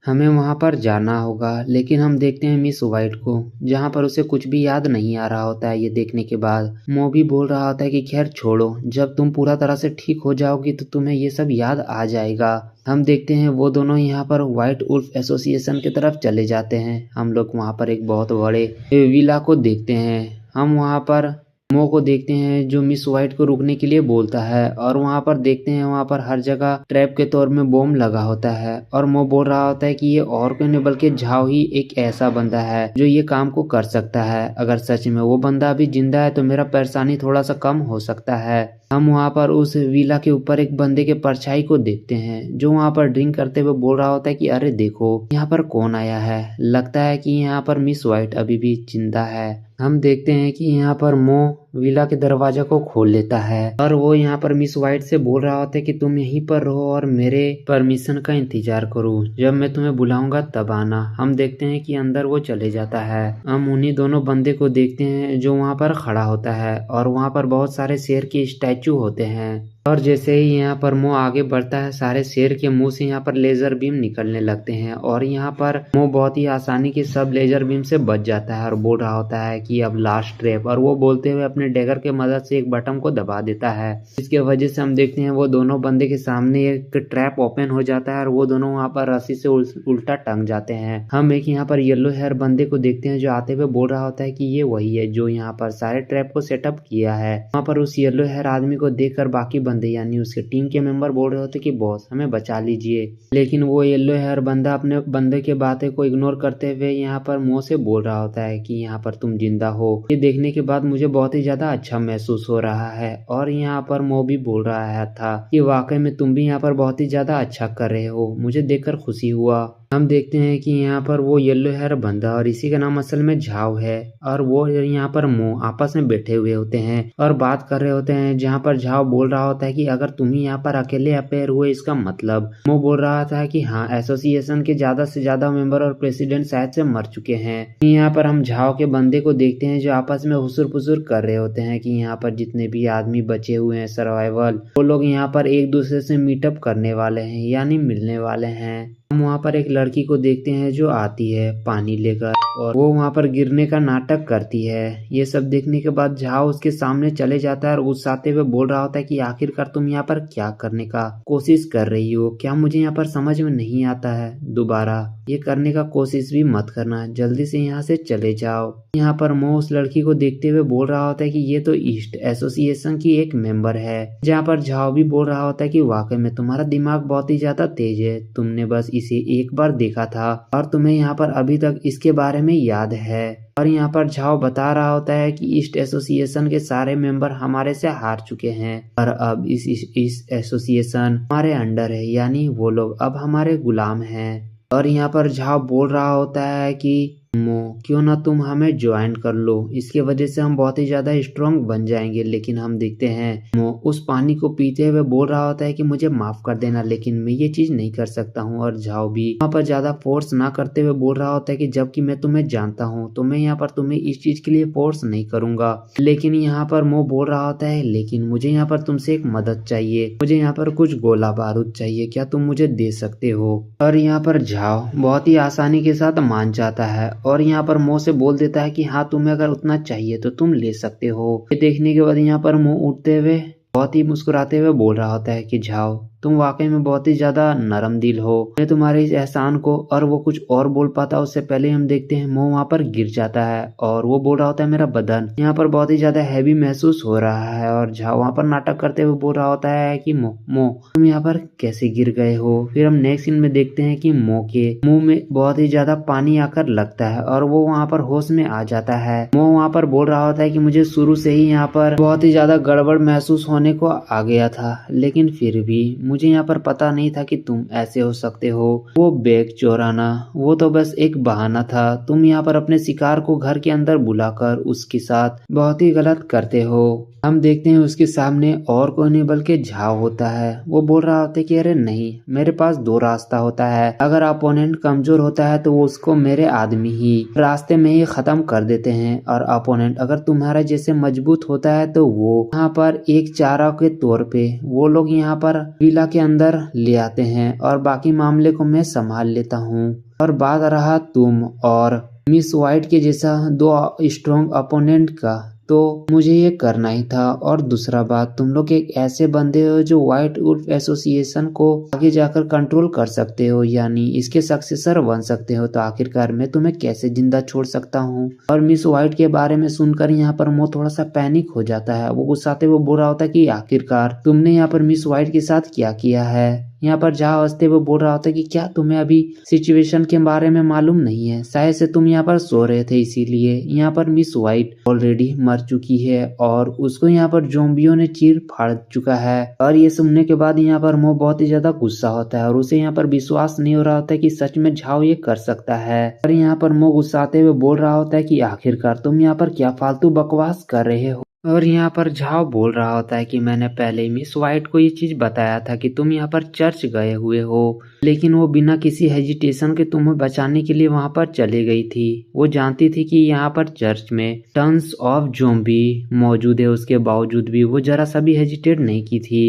हमें वहाँ पर जाना होगा। लेकिन हम देखते हैं मिस वाइट को जहाँ पर उसे कुछ भी याद नहीं आ रहा होता है। ये देखने के बाद मो भी बोल रहा होता है कि खैर छोड़ो, जब तुम पूरा तरह से ठीक हो जाओगी तो तुम्हें ये सब याद आ जाएगा। हम देखते हैं वो दोनों यहाँ पर व्हाइट वुल्फ एसोसिएशन की तरफ चले जाते हैं। हम लोग वहाँ पर एक बहुत बड़े विला को देखते हैं। हम वहाँ पर मो को देखते हैं जो मिस वाइट को रुकने के लिए बोलता है। और वहाँ पर देखते हैं वहाँ पर हर जगह ट्रैप के तौर में बॉम्ब लगा होता है। और मो बोल रहा होता है कि ये और कोई नहीं बल्कि झाओ ही एक ऐसा बंदा है जो ये काम को कर सकता है। अगर सच में वो बंदा अभी जिंदा है तो मेरा परेशानी थोड़ा सा कम हो सकता है। हम वहाँ पर उस विला के ऊपर एक बंदे के परछाई को देखते हैं जो वहाँ पर ड्रिंक करते हुए बोल रहा होता है कि अरे देखो यहाँ पर कौन आया है, लगता है कि यहाँ पर मिस वाइट अभी भी जिंदा है। हम देखते हैं कि यहाँ पर मो विला के दरवाजा को खोल लेता है और वो यहाँ पर मिस वाइट से बोल रहा होता है कि तुम यहीं पर रहो और मेरे परमिशन का इंतजार करो, जब मैं तुम्हें बुलाऊंगा तब आना। हम देखते हैं कि अंदर वो चले जाता है। हम उन्हीं दोनों बंदे को देखते हैं जो वहाँ पर खड़ा होता है और वहाँ पर बहुत सारे शेर के स्टैचू होते हैं। और जैसे ही यहाँ पर मो आगे बढ़ता है सारे शेर के मुंह से यहाँ पर लेजर बीम निकलने लगते हैं और यहाँ पर मो बहुत ही आसानी के सब लेजर बीम से बच जाता है और बोल रहा होता है कि अब लास्ट ट्रैप। और वो बोलते हुए अपने डैगर के मदद से एक बटन को दबा देता है जिसके वजह से हम देखते हैं वो दोनों बंदे के सामने एक ट्रैप ओपन हो जाता है और वो दोनों वहाँ पर रस्सी से उल्टा टंग जाते हैं। हम एक यहाँ पर येलो हेयर बंदे को देखते हैं जो आते हुए बोल रहा होता है कि ये वही है जो यहाँ पर सारे ट्रैप को सेटअप किया है। वहाँ पर उस येलो हेयर आदमी को देखकर बाकी बंदे यानी उसके टीम के मेंबर बोल रहे होते कि बॉस हमें बचा लीजिए, लेकिन वो येलो हेयर बंदा अपने बंदे के बातें को इग्नोर करते हुए यहाँ पर मुंह से बोल रहा होता है कि यहाँ पर तुम जिंदा हो। ये देखने के बाद मुझे बहुत ही ज्यादा अच्छा महसूस हो रहा है। और यहाँ पर मो भी बोल रहा था कि वाकई में तुम भी यहाँ पर बहुत ही ज्यादा अच्छा कर रहे हो, मुझे देखकर खुशी हुआ। हम देखते हैं कि यहाँ पर वो येलो हेयर बंदा और इसी का नाम असल में झाओ है और वो यहाँ पर मो आपस में बैठे हुए होते हैं और बात कर रहे होते हैं, जहाँ पर झाओ बोल रहा होता है कि अगर तुम ही यहाँ पर अकेले अपेयर हुए इसका मतलब। मो बोल रहा था कि हाँ एसोसिएशन के ज्यादा से ज्यादा मेंबर और प्रेसिडेंट शायद से मर चुके हैं। यहाँ पर हम झाओ के बंदे को देखते हैं जो आपस में हुसुर पुसुर कर रहे होते हैं कि यहाँ पर जितने भी आदमी बचे हुए हैं सर्वाइवल वो लोग यहाँ पर एक दूसरे से मीटअप करने वाले हैं यानी मिलने वाले हैं। हम वहाँ पर एक लड़की को देखते हैं जो आती है पानी लेकर और वो वहाँ पर गिरने का नाटक करती है। ये सब देखने के बाद झाओ उसके सामने चले जाता है और गुस्साते हुए बोल रहा होता है कि आखिरकार तुम यहाँ पर क्या करने का कोशिश कर रही हो, क्या मुझे यहाँ पर समझ में नहीं आता है। दोबारा ये करने का कोशिश भी मत करना, जल्दी से यहाँ से चले जाओ। यहाँ पर मो उस लड़की को देखते हुए बोल रहा होता है कि ये तो ईस्ट एसोसिएशन की एक मेंबर है। जहाँ पर झाओ भी बोल रहा होता है कि वाकई में तुम्हारा दिमाग बहुत ही ज्यादा तेज है, तुमने बस इसे एक बार देखा था और तुम्हें यहाँ पर अभी तक इसके बारे में याद है। और यहाँ पर झाओ बता रहा होता है कि ईस्ट एसोसिएशन के सारे मेंबर हमारे से हार चुके हैं और अब इस एसोसिएशन हमारे अंडर है, यानी वो लोग अब हमारे गुलाम हैं। और यहाँ पर झाओ बोल रहा होता है कि मो क्यों ना तुम हमें ज्वाइन कर लो, इसके वजह से हम बहुत ही ज्यादा स्ट्रांग बन जाएंगे। लेकिन हम देखते हैं मो उस पानी को पीते हुए बोल रहा होता है कि मुझे माफ कर देना, लेकिन मैं ये चीज नहीं कर सकता हूँ। और झाओ भी वहाँ पर ज्यादा फोर्स ना करते हुए बोल रहा होता है कि जबकि मैं तुम्हें जानता हूँ तो मैं यहाँ पर तुम्हें इस चीज के लिए फोर्स नहीं करूंगा। लेकिन यहाँ पर मो बोल रहा होता है लेकिन मुझे यहाँ पर तुमसे एक मदद चाहिए, मुझे यहाँ पर कुछ गोला बारूद चाहिए, क्या तुम मुझे दे सकते हो। और यहाँ पर झाओ बहुत ही आसानी के साथ मान जाता है और यहाँ पर मो से बोल देता है कि हाँ तुम्हें अगर उतना चाहिए तो तुम ले सकते हो। ये देखने के बाद यहाँ पर मो उठते हुए बहुत ही मुस्कुराते हुए बोल रहा होता है कि झाओ तुम वाकई में बहुत ही ज्यादा नरम दिल हो, मैं तुम्हारे इस एहसान को। और वो कुछ और बोल पाता उससे पहले हम देखते हैं मो वहाँ पर गिर जाता है और वो बोल रहा होता है मेरा बदन यहाँ पर बहुत ही ज्यादा हैवी महसूस हो रहा है। और झाओ वहाँ पर नाटक करते हुए बोल रहा होता है कि मो तुम यहाँ पर कैसे गिर गए हो। फिर हम नेक्स्ट सीन में देखते हैं कि मो के मुंह में बहुत ही ज्यादा पानी आकर लगता है और वो वहाँ पर होश में आ जाता है। मो वहाँ पर बोल रहा होता है कि मुझे शुरू से ही यहाँ पर बहुत ही ज्यादा गड़बड़ महसूस होने को आ गया था, लेकिन फिर भी मुझे यहाँ पर पता नहीं था कि तुम ऐसे हो सकते हो। वो बैग चोराना वो तो बस एक बहाना था, तुम यहाँ पर अपने शिकार को घर के अंदर बुलाकर उसके साथ बहुत ही गलत करते हो। हम देखते हैं उसके सामने और कोई नहीं बल्कि झाओ होता है। वो बोल रहा होता है कि अरे नहीं, मेरे पास दो रास्ता होता है, अगर अपोनेंट कमजोर होता है तो वो उसको मेरे आदमी ही रास्ते में ही खत्म कर देते हैं, और अपोनेंट अगर तुम्हारा जैसे मजबूत होता है तो वो यहाँ पर एक चारा के तौर पे वो लोग यहाँ पर विला के अंदर ले आते हैं और बाकी मामले को मैं संभाल लेता हूँ। और बात रहा तुम और मिस वाइट के जैसा दो स्ट्रॉन्ग अपोनेंट का, तो मुझे ये करना ही था। और दूसरा बात, तुम लोग एक ऐसे बंदे हो जो व्हाइट वुल्फ एसोसिएशन को आगे जाकर कंट्रोल कर सकते हो, यानी इसके सक्सेसर बन सकते हो, तो आखिरकार मैं तुम्हें कैसे जिंदा छोड़ सकता हूँ। और मिस वाइट के बारे में सुनकर यहाँ पर मो थोड़ा सा पैनिक हो जाता है। वो गुस्साते हुए बोल रहा होता है कि आखिरकार तुमने यहाँ पर मिस वाइट के साथ क्या किया है। यहाँ पर जहाँ हंसते हुए बोल रहा होता है कि क्या तुम्हें अभी सिचुएशन के बारे में मालूम नहीं है, शायद से तुम यहाँ पर सो रहे थे, इसीलिए यहाँ पर मिस वाइट ऑलरेडी मर चुकी है और उसको यहाँ पर ज़ॉम्बियों ने चीर फाड़ चुका है। और ये सुनने के बाद यहाँ पर मो बहुत ही ज्यादा गुस्सा होता है और उसे यहाँ पर विश्वास नहीं हो रहा होता है कि सच में झाओ ये कर सकता है। और यहाँ पर मो गुस्साते हुए बोल रहा होता है कि आखिरकार तुम यहाँ पर क्या फालतू बकवास कर रहे हो। और यहाँ पर झाओ बोल रहा होता है कि मैंने पहले ही मिस वाइट को ये चीज बताया था कि तुम यहाँ पर चर्च गए हुए हो, लेकिन वो बिना किसी हेजिटेशन के तुम्हें बचाने के लिए वहाँ पर चली गई थी। वो जानती थी कि यहाँ पर चर्च में टन्स ऑफ ज़ॉम्बी मौजूद है, उसके बावजूद भी वो जरा सा भी हेजिटेट नहीं की थी।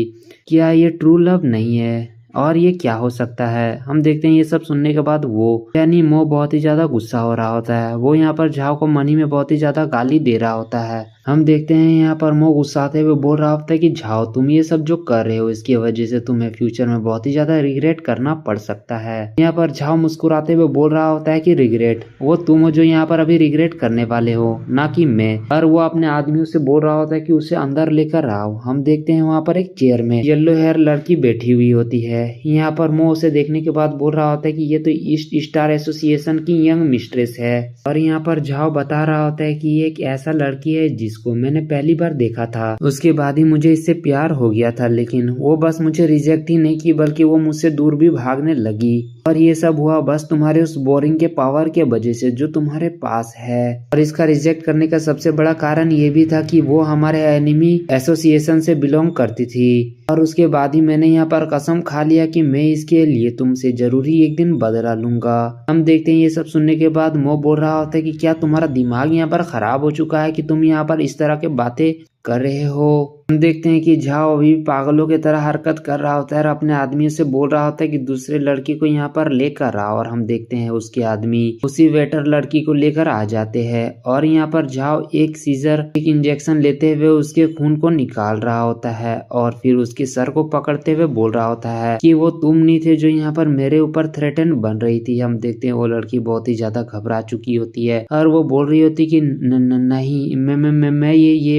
क्या ये ट्रू लव नहीं है? और ये क्या हो सकता है? हम देखते हैं ये सब सुनने के बाद वो यानी मो बहुत ही ज्यादा गुस्सा हो रहा होता है। वो यहाँ पर झाओ को मनी में बहुत ही ज्यादा गाली दे रहा होता है। हम देखते हैं यहाँ पर मो गुस्साते हुए बोल रहा होता है कि झाओ तुम ये सब जो कर रहे हो इसकी वजह से तुम्हें फ्यूचर में बहुत ही ज्यादा रिग्रेट करना पड़ सकता है। यहाँ पर झाओ मुस्कुराते हुए बोल रहा होता है कि रिग्रेट वो तुम हो जो यहाँ पर अभी रिग्रेट करने वाले हो, ना कि मैं। और वो अपने आदमियों से बोल रहा होता है कि उसे अंदर लेकर आओ। हम देखते हैं वहाँ पर एक चेयर में येलो हेयर लड़की बैठी हुई होती है। यहाँ पर मो उसे देखने के बाद बोल रहा होता है कि ये तो ईस्ट स्टार एसोसिएशन की यंग मिस्ट्रेस है। और यहाँ पर झाओ बता रहा होता है कि ये एक ऐसा लड़की है जिसको मैंने पहली बार देखा था, उसके बाद ही मुझे इससे प्यार हो गया था, लेकिन वो बस मुझे रिजेक्ट ही नहीं की बल्कि वो मुझसे दूर भी भागने लगी। और ये सब हुआ बस तुम्हारे उस बोरिंग के पावर के वजह से जो तुम्हारे पास है। और इसका रिजेक्ट करने का सबसे बड़ा कारण ये भी था कि वो हमारे एनिमी एसोसिएशन से बिलोंग करती थी। और उसके बाद ही मैंने यहाँ पर कसम खा लिया कि मैं इसके लिए तुमसे जरूरी एक दिन बदला लूंगा। हम देखते हैं ये सब सुनने के बाद मो बोल रहा होता है कि क्या तुम्हारा दिमाग यहाँ पर खराब हो चुका है कि तुम यहाँ पर इस तरह के बातें कर रहे हो। हम देखते हैं कि झाओ अभी पागलों की तरह हरकत कर रहा होता है और अपने आदमी से बोल रहा होता है कि दूसरे लड़की को यहाँ पर लेकर आओ, और हम देखते हैं उसके आदमी उसी वेटर लड़की को लेकर आ जाते हैं और यहाँ पर झाओ एक सीजर एक इंजेक्शन लेते हुए उसके खून को निकाल रहा होता है और फिर उसके सर को पकड़ते हुए बोल रहा होता है कि वो तुम नहीं थे जो यहाँ पर मेरे ऊपर थ्रेटन बन रही थी। हम देखते हैं वो लड़की बहुत ही ज्यादा घबरा चुकी होती है और वो बोल रही होती कि नहीं,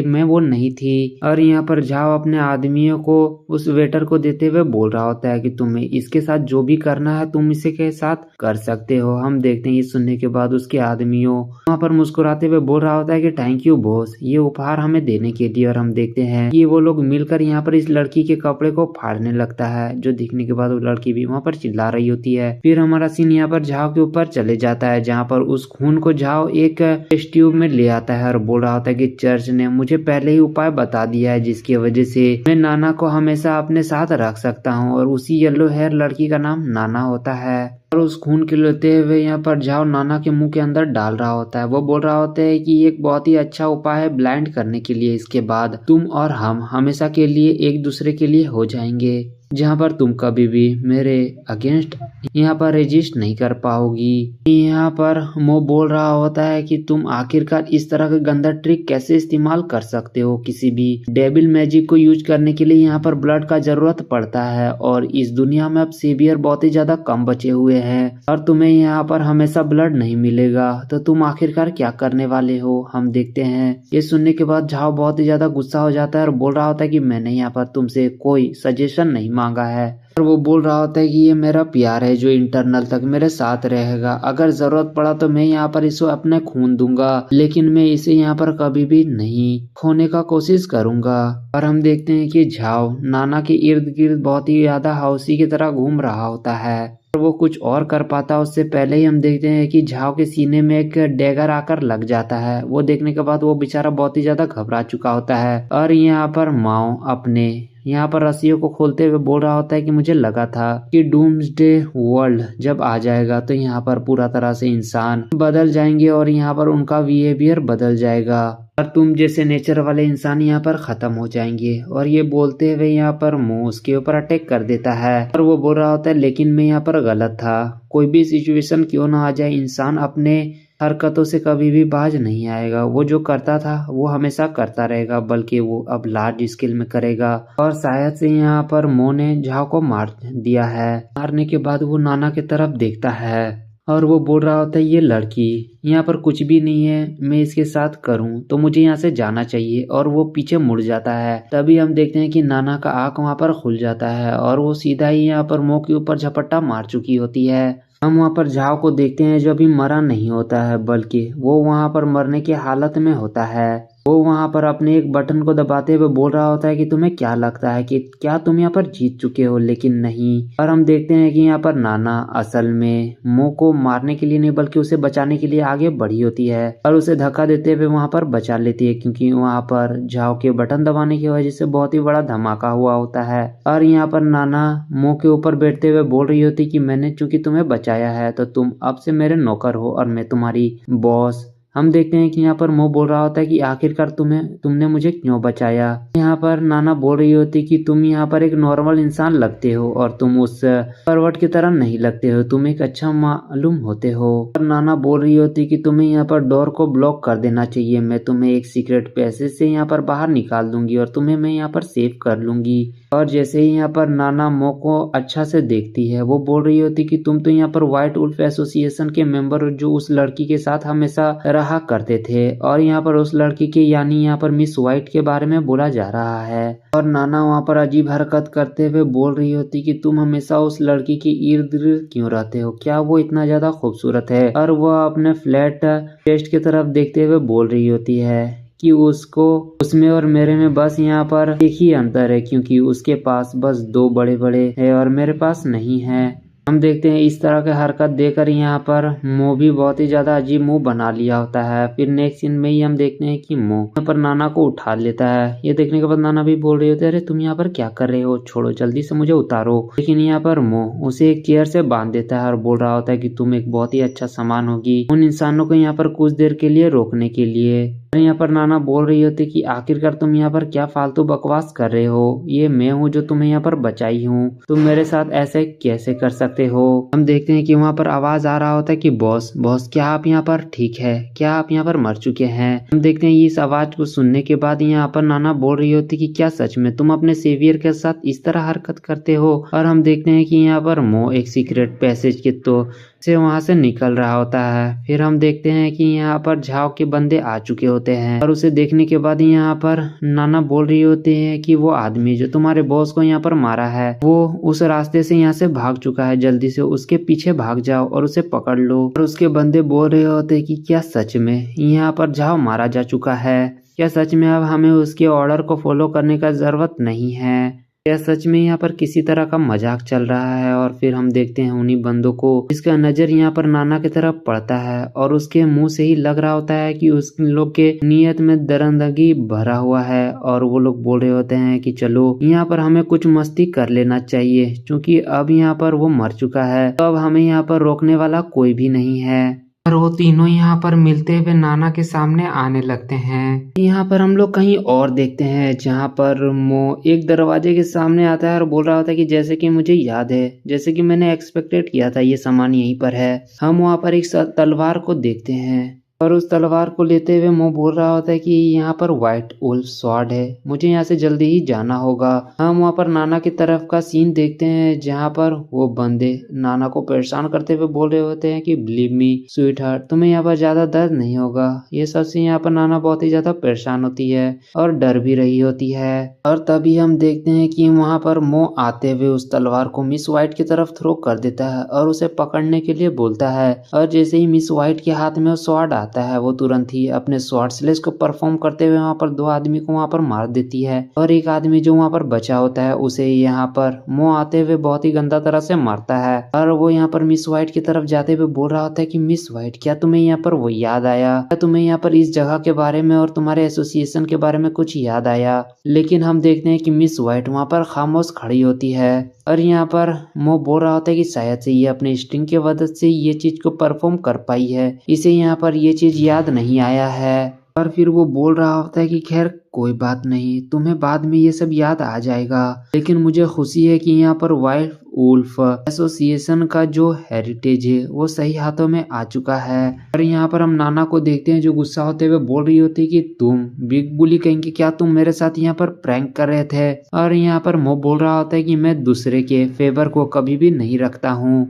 मैं वो नहीं थी। और यहाँ पर झाओ अपने आदमियों को उस वेटर को देते हुए बोल रहा होता है कि तुम्हें इसके साथ जो भी करना है तुम इसे के साथ कर सकते हो। हम देखते हैं ये सुनने के बाद उसके आदमियों वहाँ पर मुस्कुराते हुए बोल रहा होता है कि थैंक यू बॉस, ये उपहार हमें देने के लिए। और हम देखते हैं कि वो लोग मिलकर यहाँ पर इस लड़की के कपड़े को फाड़ने लगता है, जो दिखने के बाद वो लड़की भी वहाँ पर चिल्ला रही होती है। फिर हमारा सीन यहाँ पर झाओ के ऊपर चले जाता है, जहाँ पर उस खून को झाओ एक टेस्ट ट्यूब में ले आता है और बोल रहा होता है कि चर्च ने मुझे पहले ही उपाय बता दिया है जिसकी वजह से मैं नाना को हमेशा अपने साथ रख सकता हूँ, और उसी येलो हेयर लड़की का नाम नाना होता है। और उस खून के लेते हुए यहाँ पर झाओ नाना के मुंह के अंदर डाल रहा होता है। वो बोल रहा होता है कि एक बहुत ही अच्छा उपाय है ब्लाइंड करने के लिए, इसके बाद तुम और हम हमेशा के लिए एक दूसरे के लिए हो जाएंगे, जहाँ पर तुम कभी भी मेरे अगेंस्ट यहाँ पर रेजिस्ट नहीं कर पाओगी। यहाँ पर मो बोल रहा होता है कि तुम आखिरकार इस तरह का गंदा ट्रिक कैसे इस्तेमाल कर सकते हो। किसी भी डेविल मैजिक को यूज करने के लिए यहाँ पर ब्लड का जरूरत पड़ता है, और इस दुनिया में अब सेवियर बहुत ही ज्यादा कम बचे हुए हैं और तुम्हें यहाँ पर हमेशा ब्लड नहीं मिलेगा, तो तुम आखिरकार क्या करने वाले हो। हम देखते हैं ये सुनने के बाद झाओ बहुत ही ज्यादा गुस्सा हो जाता है और बोल रहा होता है कि मैंने यहाँ पर तुमसे कोई सजेशन नहीं मांगा है, और वो बोल रहा होता है कि ये मेरा प्यार है जो इंटरनल तक मेरे साथ रहेगा। अगर जरूरत पड़ा तो मैं यहाँ पर इसे अपने खून दूंगा, लेकिन मैं इसे यहाँ पर कभी भी नहीं खोने का कोशिश करूंगा। और हम देखते हैं कि झाओ नाना के इर्द गिर्द बहुत ही ज्यादा हौसी की तरह घूम रहा होता है, और वो कुछ और कर पाता उससे पहले ही हम देखते हैं कि झाओ के सीने में एक डैगर आकर लग जाता है। वो देखने के बाद वो बेचारा बहुत ही ज्यादा घबरा चुका होता है, और यहाँ पर माओ अपने यहाँ पर रस्सियों को खोलते हुए बोल रहा होता है कि मुझे लगा था कि डूम्सडे वर्ल्ड जब आ जाएगा तो यहाँ पर पूरा तरह से इंसान बदल जाएंगे और यहाँ पर उनका बिहेवियर बदल जाएगा और तुम जैसे नेचर वाले इंसान यहाँ पर खत्म हो जाएंगे। और ये बोलते हुए यहाँ पर मुंह उसके ऊपर अटैक कर देता है, और वो बोल रहा होता है लेकिन मैं यहाँ पर गलत था। कोई भी सिचुएशन क्यों ना आ जाए, इंसान अपने हरकतों से कभी भी बाज नहीं आएगा। वो जो करता था वो हमेशा करता रहेगा, बल्कि वो अब लार्ज स्केल में करेगा। और शायद से यहाँ पर मो ने झाओ को मार दिया है। मारने के बाद वो नाना की तरफ देखता है और वो बोल रहा होता है ये लड़की यहाँ पर कुछ भी नहीं है, मैं इसके साथ करूं तो मुझे यहाँ से जाना चाहिए। और वो पीछे मुड़ जाता है। तभी हम देखते हैं कि नाना का आंख वहाँ पर खुल जाता है और वो सीधा ही यहाँ पर मुंह के ऊपर झपट्टा मार चुकी होती है। हम वहाँ पर झाओ को देखते हैं जो अभी मरा नहीं होता है, बल्कि वो वहाँ पर मरने की हालत में होता है। वो वहाँ पर अपने एक बटन को दबाते हुए बोल रहा होता है कि तुम्हें क्या लगता है कि क्या तुम यहाँ पर जीत चुके हो, लेकिन नहीं। और हम देखते हैं कि यहाँ पर नाना असल में मो को मारने के लिए नहीं बल्कि उसे बचाने के लिए आगे बढ़ी होती है और उसे धक्का देते हुए वहाँ पर बचा लेती है, क्योंकि वहाँ पर झाओ के बटन दबाने की वजह से बहुत ही बड़ा धमाका हुआ होता है। और यहाँ पर नाना मो के ऊपर बैठते हुए बोल रही होती कि मैंने चूंकि तुम्हें बचाया है तो तुम अब से मेरे नौकर हो और मैं तुम्हारी बॉस। हम देखते हैं कि यहाँ पर मो बोल रहा होता है कि आखिरकार तुमने मुझे क्यों बचाया। यहाँ पर नाना बोल रही होती कि तुम यहाँ पर एक नॉर्मल इंसान लगते हो और तुम उस परवट की तरह नहीं लगते हो, तुम एक अच्छा मालूम होते हो। और नाना बोल रही होती कि तुम्हें यहाँ पर डोर को ब्लॉक कर देना चाहिए, मैं तुम्हें एक सीक्रेट पैसेज से यहाँ पर बाहर निकाल दूंगी और तुम्हें मैं यहाँ पर सेव कर लूंगी। और जैसे ही यहाँ पर नाना मो को अच्छा से देखती है, वो बोल रही होती कि तुम तो यहाँ पर व्हाइट वुल्फ एसोसिएशन के मेंबर जो उस लड़की के साथ हमेशा रहा करते थे, और यहाँ पर उस लड़की के यानी यहाँ पर मिस व्हाइट के बारे में बोला जा रहा है। और नाना वहाँ पर अजीब हरकत करते हुए बोल रही होती कि तुम हमेशा उस लड़की के इर्द गिर्द क्यों रहते हो, क्या वो इतना ज्यादा खूबसूरत है। और वह अपने फ्लैट टेस्ट की तरफ देखते हुए बोल रही होती है कि उसमें और मेरे में बस यहाँ पर एक ही अंतर है, क्योंकि उसके पास बस दो बड़े बड़े है और मेरे पास नहीं है। हम देखते हैं इस तरह के हरकत देकर यहाँ पर मो भी बहुत ही ज्यादा अजीब मुंह बना लिया होता है। फिर नेक्स्ट सीन में ही हम देखते हैं कि मो यहाँ पर नाना को उठा लेता है। ये देखने के बाद नाना भी बोल रही होती है अरे तुम यहाँ पर क्या कर रहे हो, छोड़ो जल्दी से मुझे उतारो। लेकिन यहाँ पर मो उसे एक चेयर से बांध देता है और बोल रहा होता है कि तुम एक बहुत ही अच्छा सामान होगी उन इंसानों को यहाँ पर कुछ देर के लिए रोकने के लिए। यहाँ पर नाना बोल रही होती कि आखिरकार तुम यहाँ पर क्या फालतू बकवास कर रहे हो, ये मैं हूँ जो तुम्हें यहाँ पर बचाई हूँ, तुम मेरे साथ ऐसे कैसे कर सकते हो। हम देखते हैं कि वहाँ पर आवाज आ रहा होता है कि बॉस बॉस क्या आप यहाँ पर ठीक है, क्या आप यहाँ पर मर चुके हैं। हम देखते हैं इस आवाज को सुनने के बाद यहाँ पर नाना बोल रही होती कि क्या सच में तुम अपने सेवियर के साथ इस तरह हरकत करते हो। और हम देखते हैं कि यहाँ पर मो एक सीक्रेट पैसेज के तो से वहां से निकल रहा होता है। फिर हम देखते हैं कि यहाँ पर झाओ के बंदे आ चुके होते हैं और उसे देखने के बाद यहाँ पर नाना बोल रही होती है कि वो आदमी जो तुम्हारे बॉस को यहाँ पर मारा है वो उस रास्ते से यहाँ से भाग चुका है, जल्दी से उसके पीछे भाग जाओ और उसे पकड़ लो। और उसके बंदे बोल रहे होते हैं कि क्या सच में यहाँ पर झाओ मारा जा चुका है, क्या सच में अब हमें उसके ऑर्डर को फॉलो करने का जरूरत नहीं है, क्या सच में यहाँ पर किसी तरह का मजाक चल रहा है। और फिर हम देखते हैं उन्हीं बंदों को जिसका नजर यहाँ पर नाना की तरफ पड़ता है और उसके मुंह से ही लग रहा होता है कि उस लोग के नियत में दरिंदगी भरा हुआ है। और वो लोग बोल रहे होते हैं कि चलो यहाँ पर हमें कुछ मस्ती कर लेना चाहिए, क्योंकि अब यहाँ पर वो मर चुका है तो अब हमें यहाँ पर रोकने वाला कोई भी नहीं है। और वो तीनों यहाँ पर मिलते हुए नाना के सामने आने लगते हैं। यहाँ पर हम लोग कहीं और देखते हैं जहाँ पर मो एक दरवाजे के सामने आता है और बोल रहा होता है कि जैसे कि मुझे याद है, जैसे कि मैंने एक्सपेक्टेड किया था ये सामान यहीं पर है। हम वहाँ पर एक तलवार को देखते हैं और उस तलवार को लेते हुए मो बोल रहा होता है कि यहाँ पर व्हाइट वुल्फ स्वॉर्ड है, मुझे यहाँ से जल्दी ही जाना होगा। हम वहाँ पर नाना की तरफ का सीन देखते हैं जहाँ पर वो बंदे नाना को परेशान करते हुए बोल रहे होते हैं कि बिलीव मी स्वीट हार्ट, तुम्हें यहाँ पर ज्यादा दर्द नहीं होगा। ये सब से यहाँ पर नाना बहुत ही ज्यादा परेशान होती है और डर भी रही होती है। और तभी हम देखते हैं कि वहाँ पर मो आते हुए उस तलवार को मिस व्हाइट की तरफ थ्रो कर देता है और उसे पकड़ने के लिए बोलता है। और जैसे ही मिस व्हाइट के हाथ में स्वॉर्ड आता है वो तुरंत ही अपने स्वॉर्ड स्लेश को परफॉर्म करते हुए वहाँ पर दो आदमी को वहाँ पर मार देती है और एक आदमी जो वहाँ पर बचा होता है उसे यहाँ पर मो आते हुए बहुत ही गंदा तरह से मारता है। और वो यहाँ पर मिस व्हाइट की तरफ जाते हुए बोल रहा होता है कि मिस व्हाइट क्या तुम्हें यहाँ पर वो याद आया, क्या तुम्हें यहाँ पर इस जगह के बारे में और तुम्हारे एसोसिएशन के बारे में कुछ याद आया। लेकिन हम देखते हैं कि मिस व्हाइट वहाँ पर खामोश खड़ी होती है और यहाँ पर मो बोल रहा होता है कि शायद से ये अपने स्ट्रिंग की मदद से ये चीज को परफॉर्म कर पाई है, इसे यहाँ पर ये चीज याद नहीं आया है। और फिर वो बोल रहा होता है कि खैर कोई बात नहीं, तुम्हें बाद में ये सब याद आ जाएगा, लेकिन मुझे खुशी है कि यहाँ पर व्हाइट वुल्फ एसोसिएशन का जो हेरिटेज है वो सही हाथों में आ चुका है। और यहाँ पर हम नाना को देखते हैं जो गुस्सा होते हुए बोल रही होती है कि तुम बिग बुली कहेंगे, क्या तुम मेरे साथ यहाँ पर प्रैंक कर रहे थे। और यहाँ पर मो बोल रहा होता है कि मैं दूसरे के फेवर को कभी भी नहीं रखता हूँ।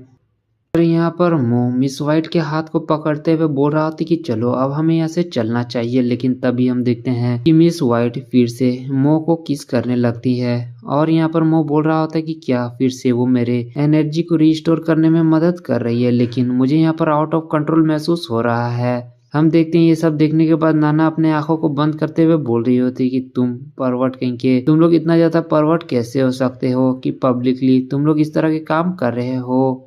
और यहाँ पर मो मिस व्हाइट के हाथ को पकड़ते हुए बोल रहा था कि चलो अब हमें यहाँ से चलना चाहिए। लेकिन तभी हम देखते हैं कि मिस व्हाइट फिर से मो को किस करने लगती है और यहाँ पर मो बोल रहा होता है कि क्या फिर से वो मेरे एनर्जी को रिस्टोर करने में मदद कर रही है, लेकिन मुझे यहाँ पर आउट ऑफ कंट्रोल महसूस हो रहा है। हम देखते हैं ये सब देखने के बाद नाना अपने आंखों को बंद करते हुए बोल रही होती है कि तुम परवट कहीं के, तुम लोग इतना ज्यादा परवट कैसे हो सकते हो कि पब्लिकली तुम लोग इस तरह के काम कर रहे हो।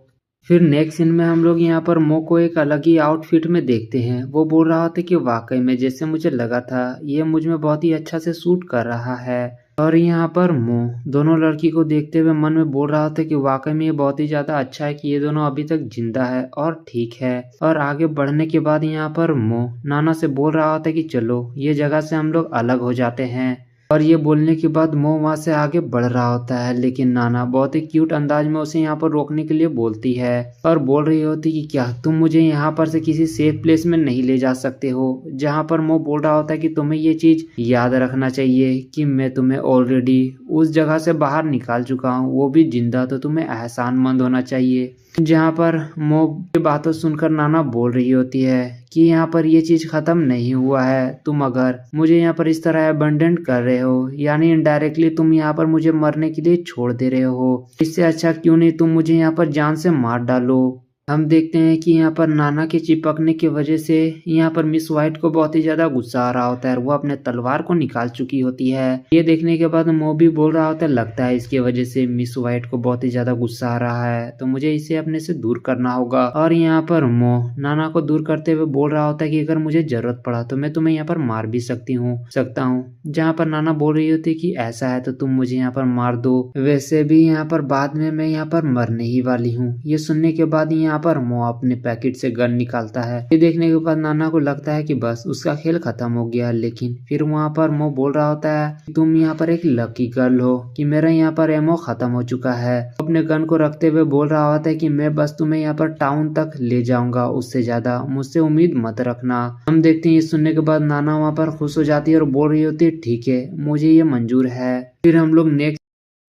फिर नेक्स्ट सीन में हम लोग यहाँ पर मो को एक अलग ही आउटफिट में देखते हैं। वो बोल रहा था कि वाकई में जैसे मुझे लगा था ये मुझ में बहुत ही अच्छा से सूट कर रहा है। और यहाँ पर मो दोनों लड़की को देखते हुए मन में बोल रहा था कि वाकई में ये बहुत ही ज्यादा अच्छा है कि ये दोनों अभी तक जिंदा है और ठीक है। और आगे बढ़ने के बाद यहाँ पर मो नाना से बोल रहा था कि चलो ये जगह से हम लोग अलग हो जाते हैं। और ये बोलने के बाद मो वहां से आगे बढ़ रहा होता है, लेकिन नाना बहुत ही क्यूट अंदाज में उसे यहाँ पर रोकने के लिए बोलती है और बोल रही होती कि क्या तुम मुझे यहाँ पर से किसी सेफ प्लेस में नहीं ले जा सकते हो। जहाँ पर मो बोल रहा होता है कि तुम्हें ये चीज याद रखना चाहिए कि मैं तुम्हें ऑलरेडी उस जगह से बाहर निकाल चुका हूँ, वो भी जिंदा, तो तुम्हें एहसानमंद होना चाहिए। जहाँ पर मो की बातों सुनकर नाना बोल रही होती है कि यहाँ पर ये चीज खत्म नहीं हुआ है, तुम अगर मुझे यहाँ पर इस तरह अबंडन कर रहे हो यानी इनडायरेक्टली तुम यहाँ पर मुझे मरने के लिए छोड़ दे रहे हो, इससे अच्छा क्यों नहीं तुम मुझे यहाँ पर जान से मार डालो। हम देखते हैं कि यहाँ पर नाना के चिपकने की वजह से यहाँ पर मिस व्हाइट को बहुत ही ज्यादा गुस्सा आ रहा होता है, वो अपने तलवार को निकाल चुकी होती है। ये देखने के बाद मो भी बोल रहा होता है लगता है इसकी वजह से मिस व्हाइट को बहुत ही ज्यादा गुस्सा आ रहा है, तो मुझे इसे अपने से दूर करना होगा। और यहाँ पर मो नाना को दूर करते हुए बोल रहा होता है कि अगर मुझे जरूरत पड़ा तो मैं तुम्हें यहाँ पर मार भी सकता हूँ। जहाँ पर नाना बोल रही होती है कि ऐसा है तो तुम मुझे यहाँ पर मार दो, वैसे भी यहाँ पर बाद में मैं यहाँ पर मरने ही वाली हूँ। ये सुनने के बाद यहाँ पर मो अपने पैकेट से गन निकालता है। ये देखने के बाद नाना को लगता है कि बस उसका खेल खत्म हो गया, लेकिन फिर वहाँ पर मो बोल रहा होता है तुम यहाँ पर एक लकी गर्ल हो कि मेरा यहाँ पर एमो खत्म हो चुका है। अपने गन को रखते हुए बोल रहा होता है कि मैं बस तुम्हें यहाँ पर टाउन तक ले जाऊंगा, उससे ज्यादा मुझसे उम्मीद मत रखना। हम देखते हैं ये सुनने के बाद नाना वहाँ पर खुश हो जाती है और बोल रही होती है ठीक है, मुझे ये मंजूर है। फिर हम लोग नेक्स्ट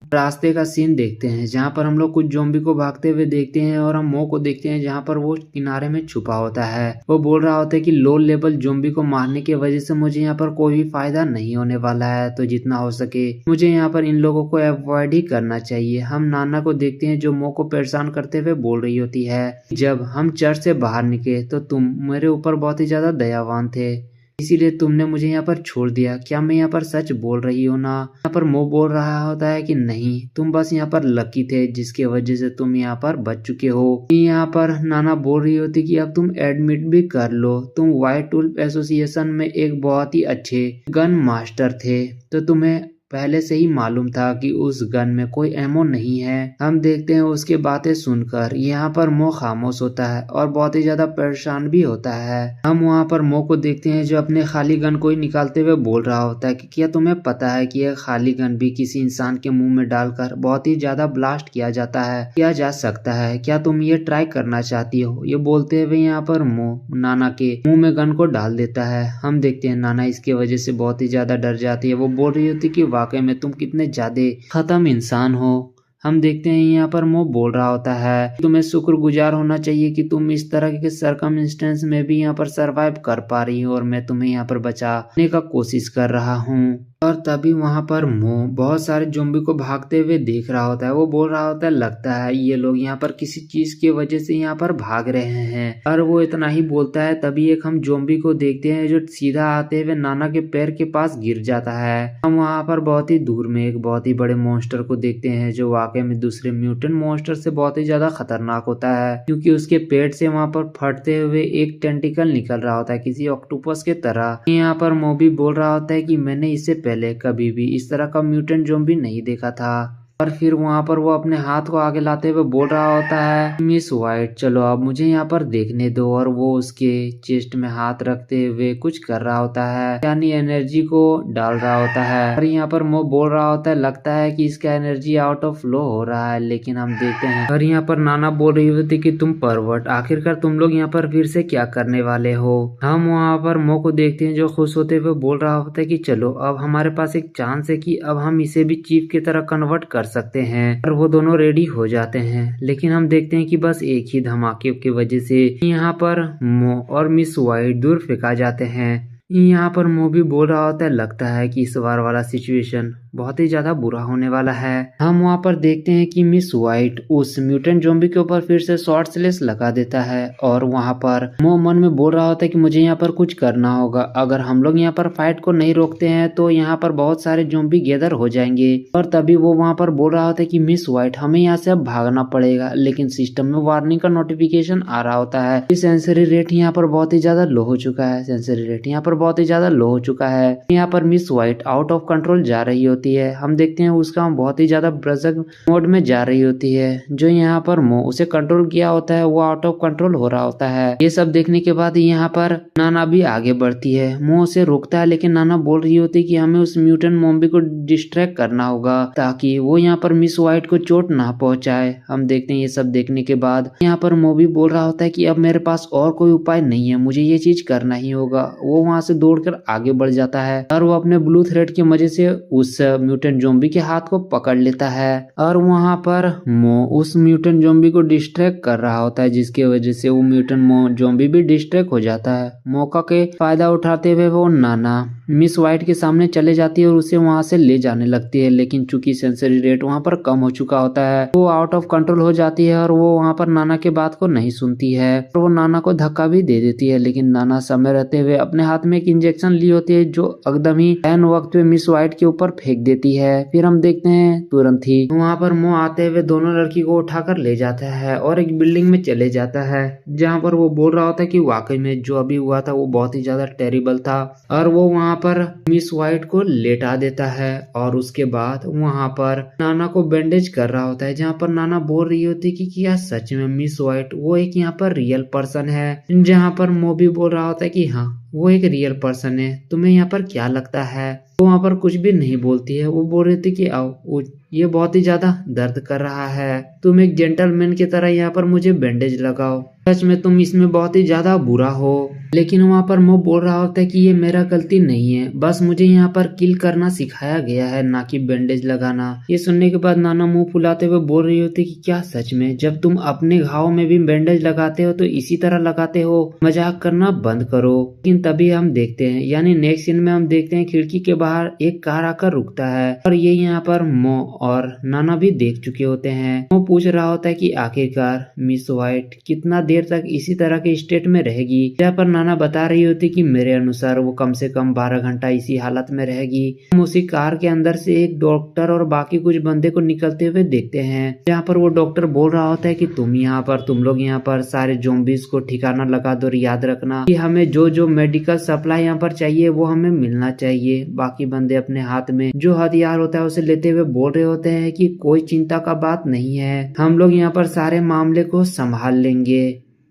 रास्ते का सीन देखते हैं जहाँ पर हम लोग कुछ ज़ॉम्बी को भागते हुए देखते हैं और हम मो को देखते हैं जहाँ पर वो किनारे में छुपा होता है। वो बोल रहा होता है कि लो लेवल ज़ॉम्बी को मारने की वजह से मुझे यहाँ पर कोई भी फायदा नहीं होने वाला है, तो जितना हो सके मुझे यहाँ पर इन लोगों को अवॉइड ही करना चाहिए। हम नाना को देखते हैं जो मो को परेशान करते हुए बोल रही होती है जब हम चर्च से बाहर निकले तो तुम मेरे ऊपर बहुत ही ज्यादा दयावान थे, इसीलिए तुमने मुझे यहाँ पर छोड़ दिया। क्या मैं यहाँ पर सच बोल रही हूँ ना? यहाँ पर मो बोल रहा होता है कि नहीं, तुम बस यहाँ पर लकी थे जिसकी वजह से तुम यहाँ पर बच चुके हो। यहाँ पर नाना बोल रही होती कि अब तुम एडमिट भी कर लो, तुम व्हाइट वुल्फ एसोसिएशन में एक बहुत ही अच्छे गन मास्टर थे, तो तुम्हें पहले से ही मालूम था कि उस गन में कोई एमो नहीं है। हम देखते हैं उसके बातें सुनकर यहाँ पर मो खामोश होता है और बहुत ही ज्यादा परेशान भी होता है। हम वहाँ पर मो को देखते हैं जो अपने खाली गन को ही निकालते हुए बोल रहा होता है कि क्या तुम्हें पता है कि यह खाली गन भी किसी इंसान के मुंह में डालकर बहुत ही ज्यादा ब्लास्ट किया जा सकता है, क्या तुम ये ट्राई करना चाहती हो? ये बोलते हुए यहाँ पर मो नाना के मुंह में गन को डाल देता है। हम देखते हैं नाना इसकी वजह से बहुत ही ज्यादा डर जाती है। वो बोल रही होती कि वाकई में तुम कितने ज्यादा खत्म इंसान हो। हम देखते हैं यहाँ पर मो बोल रहा होता है तुम्हें शुक्रगुजार होना चाहिए कि तुम इस तरह के सर्कमस्टेंस में भी यहाँ पर सरवाइव कर पा रही हो और मैं तुम्हें यहाँ पर बचाने का कोशिश कर रहा हूँ। और तभी वहाँ पर मो बहुत सारे ज़ॉम्बी को भागते हुए देख रहा होता है। वो बोल रहा होता है लगता है ये लोग यहाँ पर किसी चीज की वजह से यहाँ पर भाग रहे हैं। और वो इतना ही बोलता है तभी एक हम ज़ॉम्बी को देखते हैं जो सीधा आते हुए नाना के पैर के पास गिर जाता है। हम वहाँ पर बहुत ही दूर में एक बहुत ही बड़े मॉन्स्टर को देखते हैं जो वाकई में दूसरे म्यूटेंट मॉन्स्टर से बहुत ही ज्यादा खतरनाक होता है, क्योंकि उसके पेट से वहाँ पर फटते हुए एक टेंटिकल निकल रहा होता है किसी ऑक्टोपस के तरह। यहाँ पर मो भी बोल रहा होता है कि मैंने इससे पहले कभी भी इस तरह का म्यूटेंट ज़ॉम्बी नहीं देखा था। और फिर वहाँ पर वो अपने हाथ को आगे लाते हुए बोल रहा होता है मिस वाइट चलो अब मुझे यहाँ पर देखने दो। और वो उसके चेस्ट में हाथ रखते हुए कुछ कर रहा होता है, यानी एनर्जी को डाल रहा होता है। और यहाँ पर मो बोल रहा होता है लगता है कि इसका एनर्जी आउट ऑफ फ्लो हो रहा है, लेकिन हम देखते हैं। और यहाँ पर नाना बोल रही होती कि तुम परवर्ट आखिरकार तुम लोग यहाँ पर फिर से क्या करने वाले हो। हम वहाँ पर मो को देखते हैं जो खुश होते हुए बोल रहा होता है कि चलो अब हमारे पास एक चांस है कि अब हम इसे भी चीफ की तरह कन्वर्ट कर सकते हैं। और वो दोनों रेडी हो जाते हैं, लेकिन हम देखते हैं कि बस एक ही धमाके की वजह से यहाँ पर मो और मिस वाइट दूर फेंका जाते हैं। यहाँ पर मो भी बोल रहा होता है लगता है कि इस बार वाला सिचुएशन बहुत ही ज्यादा बुरा होने वाला है। हम वहाँ पर देखते हैं कि मिस वाइट उस म्यूटेंट ज़ॉम्बी के ऊपर फिर से शॉर्ट स्लेस लगा देता है और वहाँ पर मो मन में बोल रहा होता है कि मुझे यहाँ पर कुछ करना होगा, अगर हम लोग यहाँ पर फाइट को नहीं रोकते हैं तो यहाँ पर बहुत सारे ज़ॉम्बी गैदर हो जाएंगे। और तभी वो वहाँ पर बोल रहा होता है कि मिस वाइट हमें यहाँ से अब भागना पड़ेगा, लेकिन सिस्टम में वार्निंग का नोटिफिकेशन आ रहा होता है कि सेंसरी रेट यहाँ पर बहुत ही ज्यादा लो हो चुका है। सेंसरी रेट यहाँ पर बहुत ही ज्यादा लो हो चुका है। यहाँ पर miss white out of control जा रही होती है। हम देखते हैं उसका बहुत ही ज्यादा ब्रजक मोड में जा रही होती है। जो यहाँ पर मो उसे कंट्रोल किया होता है वो आउट ऑफ कंट्रोल हो रहा होता है। ये सब देखने के बाद यहाँ पर नाना भी आगे बढ़ती है। मो उसे रोकता है, लेकिन नाना बोल रही होती है कि हमें उस म्यूटेंट मॉम्बी को डिस्ट्रैक्ट करना होगा ताकि वो यहाँ पर मिस वाइट को चोट ना पहुंचाए। हम देखते हैं ये सब देखने के बाद यहाँ पर मो भी बोल रहा होता है कि अब मेरे पास और कोई उपाय नहीं है, मुझे ये चीज करना ही होगा। वो वहां से दौड़कर आगे बढ़ जाता है और वो अपने ब्लू थ्रेड की मदद से उस म्यूटेंट ज़ॉम्बी के हाथ को पकड़ लेता है। और वहां पर मो उस म्यूटेंट ज़ॉम्बी को डिस्ट्रैक्ट कर रहा होता है, जिसकी वजह से वो म्यूटेंट ज़ॉम्बी भी डिस्ट्रैक्ट हो जाता है। मौका के फायदा उठाते हुए वो नाना मिस वाइट के सामने चले जाती है और उसे वहां से ले जाने लगती है, लेकिन चूंकि सेंसरी रेट वहां पर कम हो चुका होता है वो आउट ऑफ कंट्रोल हो जाती है और वो वहां पर नाना के बात को नहीं सुनती है और वो नाना को धक्का भी दे देती है। लेकिन नाना समय रहते हुए अपने हाथ में एक इंजेक्शन ली होती है जो एकदम ही एन वक्त पे मिस वाइट के ऊपर फेंक फेंक देती है। फिर हम देखते हैं तुरंत ही वहाँ पर मो आते हुए दोनों लड़की को उठाकर ले जाता है और एक बिल्डिंग में चले जाता है, जहाँ पर वो बोल रहा होता है कि वाकई में जो अभी हुआ था वो बहुत ही ज्यादा टेरिबल था। और वो वहाँ पर मिस वाइट को लेटा देता है और उसके बाद वहाँ पर नाना को बैंडेज कर रहा होता है, जहाँ पर नाना बोल रही होती कि क्या सच में मिस वाइट वो एक यहाँ पर रियल पर्सन है। जहाँ पर मो भी बोल रहा होता है कि हाँ वो एक रियल पर्सन है, तुम्हें यहाँ पर क्या लगता है। वो वहाँ पर कुछ भी नहीं बोलती है। वो बोल रही थी कि आओ ये बहुत ही ज्यादा दर्द कर रहा है, तुम एक जेंटलमैन की तरह यहाँ पर मुझे बैंडेज लगाओ, सच में तुम इसमें बहुत ही ज्यादा बुरा हो। लेकिन वहाँ पर मो बोल रहा होता है कि ये मेरा गलती नहीं है, बस मुझे यहाँ पर किल करना सिखाया गया है, ना कि बैंडेज लगाना। ये सुनने के बाद नाना मुंह फुलाते हुए बोल रही होती कि क्या सच में जब तुम अपने घाव में भी बैंडेज लगाते हो तो इसी तरह लगाते हो, मजाक करना बंद करो। लेकिन तभी हम देखते हैं, यानी नेक्स्ट सीन में हम देखते हैं खिड़की के बाहर एक कार आकर रुकता है और ये यहाँ पर मो और नाना भी देख चुके होते हैं। वो पूछ रहा होता है कि आखिरकार मिस वाइट कितना देर तक इसी तरह के स्टेट में रहेगी। यहाँ पर नाना बता रही होती कि मेरे अनुसार वो कम से कम 12 घंटा इसी हालत में रहेगी। हम उसी कार के अंदर से एक डॉक्टर और बाकी कुछ बंदे को निकलते हुए देखते हैं, जहाँ पर वो डॉक्टर बोल रहा होता है कि तुम लोग यहाँ पर सारे ज़ॉम्बीज़ को ठिकाना लगा दो और याद रखना कि हमें जो जो मेडिकल सप्लाई यहाँ पर चाहिए वो हमें मिलना चाहिए। बाकी बंदे अपने हाथ में जो हथियार होता है उसे लेते हुए बोल रहे होते हैं कि कोई चिंता का बात नहीं है, हम लोग यहाँ पर सारे मामले को संभाल लेंगे।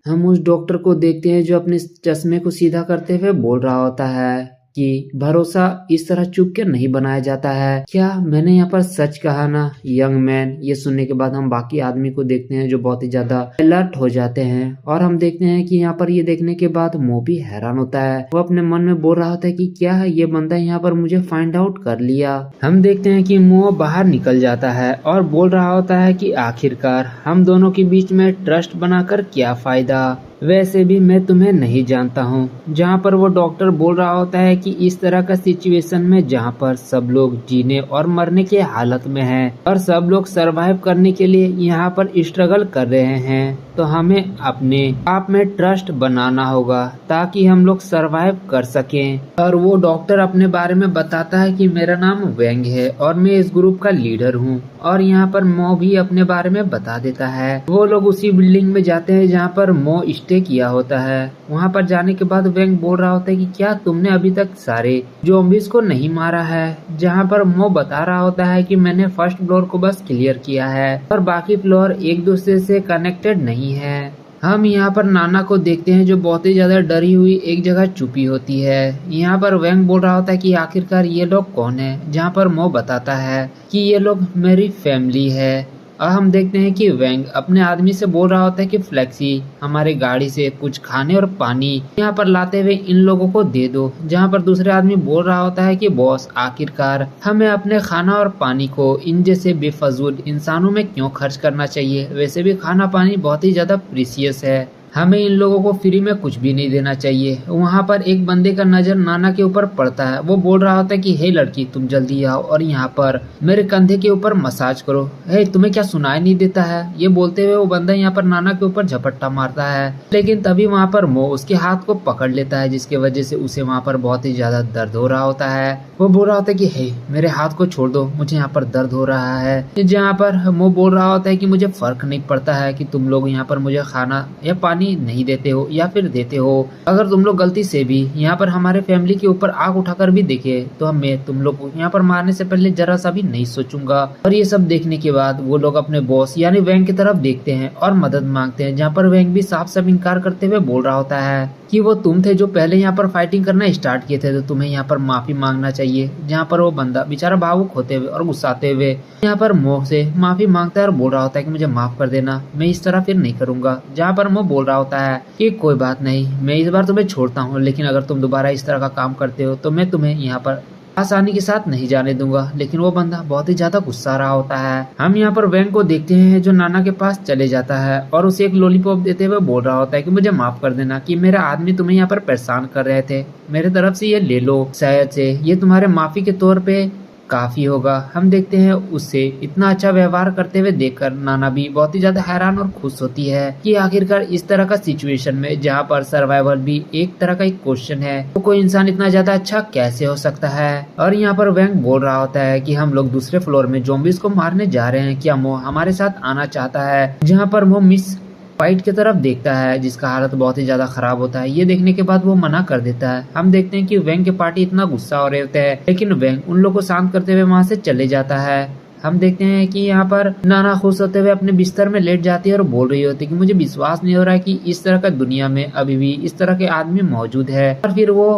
हम उस डॉक्टर को देखते हैं जो अपने चश्मे को सीधा करते हुए बोल रहा होता है कि भरोसा इस तरह चुप के नहीं बनाया जाता है, क्या मैंने यहाँ पर सच कहा ना यंग मैन। ये सुनने के बाद हम बाकी आदमी को देखते हैं जो बहुत ही ज्यादा अलर्ट हो जाते हैं और हम देखते हैं कि यहाँ पर ये देखने के बाद मो भी हैरान होता है। वो अपने मन में बोल रहा होता है कि क्या है ये बंदा यहाँ पर मुझे फाइंड आउट कर लिया। हम देखते हैं कि मो बाहर निकल जाता है और बोल रहा होता है कि आखिरकार हम दोनों के बीच में ट्रस्ट बनाकर क्या फायदा, वैसे भी मैं तुम्हें नहीं जानता हूँ। जहाँ पर वो डॉक्टर बोल रहा होता है कि इस तरह का सिचुएशन में जहाँ पर सब लोग जीने और मरने के हालत में हैं और सब लोग सरवाइव करने के लिए यहाँ पर स्ट्रगल कर रहे हैं, तो हमें अपने आप में ट्रस्ट बनाना होगा ताकि हम लोग सरवाइव कर सकें। और वो डॉक्टर अपने बारे में बताता है कि मेरा नाम वेंग है और मैं इस ग्रुप का लीडर हूँ। और यहाँ पर मो भी अपने बारे में बता देता है। वो लोग उसी बिल्डिंग में जाते हैं जहाँ पर मो स्टे किया होता है। वहाँ पर जाने के बाद वेंग बोल रहा होता है कि क्या तुमने अभी तक सारे ज़ॉम्बीज़ को नहीं मारा है। जहाँ पर मो बता रहा होता है कि मैंने फर्स्ट फ्लोर को बस क्लियर किया है और बाकी फ्लोर एक दूसरे से कनेक्टेड नहीं है। हम यहाँ पर नाना को देखते हैं जो बहुत ही ज्यादा डरी हुई एक जगह छुपी होती है। यहाँ पर वेंग बोल रहा होता है कि आखिरकार ये लोग कौन है, जहाँ पर मो बताता है कि ये लोग मेरी फैमिली है। और हम देखते हैं कि वेंग अपने आदमी से बोल रहा होता है कि फ्लेक्सी हमारे गाड़ी से कुछ खाने और पानी यहाँ पर लाते हुए इन लोगों को दे दो। जहाँ पर दूसरे आदमी बोल रहा होता है कि बॉस आखिरकार हमें अपने खाना और पानी को इन जैसे बेफजूल इंसानों में क्यों खर्च करना चाहिए, वैसे भी खाना पानी बहुत ही ज्यादा प्रीसियस है, हमें इन लोगों को फ्री में कुछ भी नहीं देना चाहिए। वहाँ पर एक बंदे का नजर नाना के ऊपर पड़ता है। वो बोल रहा होता है कि हे लड़की तुम जल्दी आओ और यहाँ पर मेरे कंधे के ऊपर मसाज करो। हे तुम्हें क्या सुनाई नहीं देता है। ये बोलते हुए वो बंदा यहाँ पर नाना के ऊपर झपट्टा मारता है, लेकिन तभी वहाँ पर मो उसके हाथ को पकड़ लेता है, जिसकी वजह से उसे वहाँ पर बहुत ही ज्यादा दर्द हो रहा होता है। वो बोल रहा होता है कि हे मेरे हाथ को छोड़ दो, मुझे यहाँ पर दर्द हो रहा है। जहाँ पर मो बोल रहा होता है कि मुझे फर्क नहीं पड़ता है कि तुम लोग यहाँ पर मुझे खाना या पानी नहीं देते हो या फिर देते हो। अगर तुम लोग गलती से भी यहाँ पर हमारे फैमिली के ऊपर आग उठाकर भी देखे तो मैं तुम लोग को यहाँ पर मारने से पहले जरा सा भी नहीं सोचूंगा। और ये सब देखने के बाद वो लोग अपने बॉस यानी वेंग की तरफ देखते हैं और मदद मांगते हैं, जहाँ पर वेंग भी साफ साफ इनकार करते हुए बोल रहा होता है कि वो तुम थे जो पहले यहाँ पर फाइटिंग करना स्टार्ट किए थे, तो तुम्हें यहाँ पर माफी मांगना चाहिए। जहाँ पर वो बंदा बेचारा भावुक होते हुए और गुस्साते हुए यहाँ पर मोह से माफी मांगता है और बोल रहा होता है कि मुझे माफ कर देना, मैं इस तरह फिर नहीं करूंगा। जहाँ पर मोह बोल रहा होता है कि कोई बात नहीं, मैं इस बार तुम्हें छोड़ता हूँ, लेकिन अगर तुम दोबारा इस तरह का काम करते हो तो मैं तुम्हें यहाँ पर आसानी के साथ नहीं जाने दूंगा। लेकिन वो बंदा बहुत ही ज्यादा गुस्सा रहा होता है। हम यहाँ पर वेंग को देखते हैं जो नाना के पास चले जाता है और उसे एक लॉलीपॉप देते हुए बोल रहा होता है कि मुझे माफ कर देना कि मेरे आदमी तुम्हें यहाँ पर परेशान कर रहे थे, मेरे तरफ से ये ले लो, शायद से ये तुम्हारे माफी के तौर पे काफी होगा। हम देखते हैं उससे इतना अच्छा व्यवहार करते हुए देखकर नाना भी बहुत ही ज्यादा हैरान और खुश होती है कि आखिरकार इस तरह का सिचुएशन में जहाँ पर सर्वाइवल भी एक तरह का एक क्वेश्चन है तो कोई इंसान इतना ज्यादा अच्छा कैसे हो सकता है। और यहाँ पर वैंग बोल रहा होता है कि हम लोग दूसरे फ्लोर में ज़ॉम्बीज को मारने जा रहे हैं, क्या मो हमारे साथ आना चाहता है। जहाँ पर वो मिस वाइट की तरफ देखता है जिसका हालत बहुत ही ज्यादा खराब होता है। ये देखने के बाद वो मना कर देता है। हम देखते हैं कि वैंग के पार्टी इतना गुस्सा हो रहे होते हैं लेकिन वैंग उन लोग को शांत करते हुए वहाँ से चले जाता है। हम देखते हैं कि यहाँ पर नाना खुश होते हुए अपने बिस्तर में लेट जाती है और बोल रही होती है कि मुझे विश्वास नहीं हो रहा है कि इस तरह का दुनिया में अभी भी इस तरह के आदमी मौजूद है। और फिर वो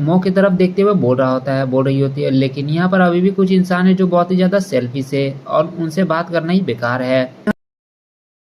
मो की तरफ देखते हुए बोल रही होती है लेकिन यहाँ पर अभी भी कुछ इंसान है जो बहुत ही ज्यादा सेल्फिश है और उनसे बात करना ही बेकार है।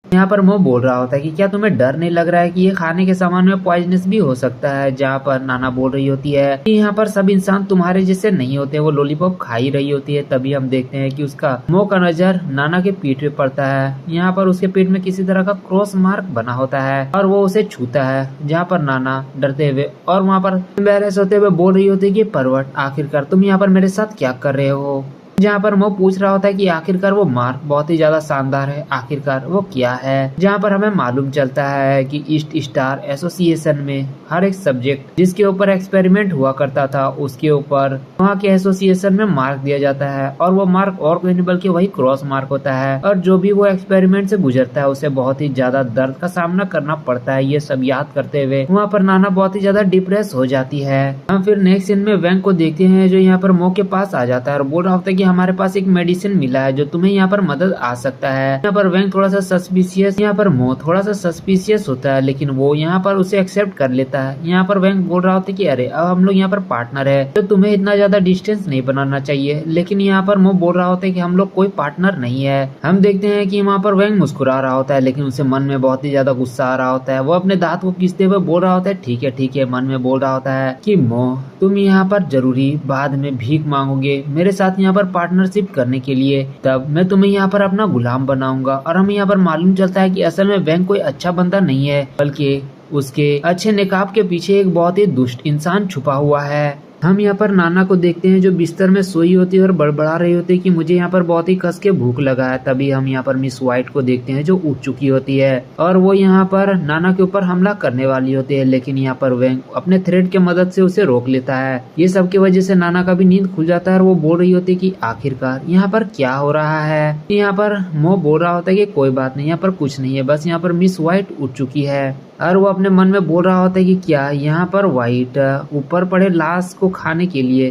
यहाँ पर मो बोल रहा होता है कि क्या तुम्हें डर नहीं लग रहा है कि ये खाने के सामान में पॉइजनस भी हो सकता है। जहाँ पर नाना बोल रही होती है कि यहाँ पर सब इंसान तुम्हारे जैसे नहीं होते, वो लॉलीपॉप खा ही रही होती है। तभी हम देखते हैं कि उसका मो का नजर नाना के पीठ पे पड़ता है। यहाँ पर उसके पीठ में किसी तरह का क्रॉस मार्क बना होता है और वो उसे छूता है। जहाँ पर नाना डरते हुए और वहाँ पर एम्बैरेस होते हुए बोल रही होती है कि परवट आखिरकार तुम यहाँ पर मेरे साथ क्या कर रहे हो। जहाँ पर वो पूछ रहा होता है कि आखिरकार वो मार्क बहुत ही ज्यादा शानदार है, आखिरकार वो क्या है। जहाँ पर हमें मालूम चलता है कि ईस्ट स्टार एसोसिएशन में हर एक सब्जेक्ट जिसके ऊपर एक्सपेरिमेंट हुआ करता था उसके ऊपर वहाँ के एसोसिएशन में मार्क दिया जाता है और वो मार्क और कोई नहीं बल्कि वही क्रॉस मार्क होता है। और जो भी वो एक्सपेरिमेंट से गुजरता है उसे बहुत ही ज्यादा दर्द का सामना करना पड़ता है। ये सब याद करते हुए वहाँ पर नाना बहुत ही ज्यादा डिप्रेस हो जाती है। हम फिर नेक्स्ट सीन में वैंग को देखते हैं जो यहाँ पर मो के पास आ जाता है और बोल रहा होता है कि हमारे पास एक मेडिसिन मिला है जो तुम्हें यहाँ पर मदद आ सकता है। यहाँ पर वैंग थोड़ा सा सस्पिशियस, यहाँ पर मो थोड़ा सा सस्पिशियस होता है लेकिन वो यहाँ पर उसे एक्सेप्ट कर लेता है। यहाँ पर वैंग बोल रहा होता है कि अरे अब हम लोग यहाँ पर पार्टनर है तो तुम्हें इतना ज्यादा डिस्टेंस नहीं बनाना चाहिए। लेकिन यहाँ पर मो बोल रहा होता है कि हम लोग कोई पार्टनर नहीं है। हम देखते हैं कि वहाँ पर वैंग मुस्कुरा रहा होता है लेकिन उसे मन में बहुत ही ज्यादा गुस्सा आ रहा होता है। वो अपने दांत को खींचते हुए बोल रहा होता है ठीक है। मन में बोल रहा होता है कि मो तुम यहाँ पर जरूरी बाद में भीख मांगोगे मेरे साथ यहाँ पर पार्टनरशिप करने के लिए, तब मैं तुम्हें यहाँ पर अपना गुलाम बनाऊंगा। और हमें यहाँ पर मालूम चलता है कि असल में वैंग कोई अच्छा बंदा नहीं है बल्कि उसके अच्छे निकाब के पीछे एक बहुत ही दुष्ट इंसान छुपा हुआ है। हम यहाँ पर नाना को देखते हैं जो बिस्तर में सोई होती है और बड़बड़ा रही होती है कि मुझे यहाँ पर बहुत ही कस के भूख लगा है। तभी हम यहाँ पर मिस वाइट को देखते हैं जो उठ चुकी होती है और वो यहाँ पर नाना के ऊपर हमला करने वाली होती है लेकिन यहाँ पर वैंग अपने थ्रेड के मदद से उसे रोक लेता है। ये सब की वजह से नाना का भी नींद खुल जाता है और वो बोल रही होती है कि आखिरकार यहाँ पर क्या हो रहा है। यहाँ पर मो बोल रहा होता है कि कोई बात नहीं, यहाँ पर कुछ नहीं है, बस यहाँ पर मिस वाइट उठ चुकी है। और वो अपने मन में बोल रहा होता है कि क्या यहाँ पर वाइट ऊपर पड़े लाश को खाने के लिए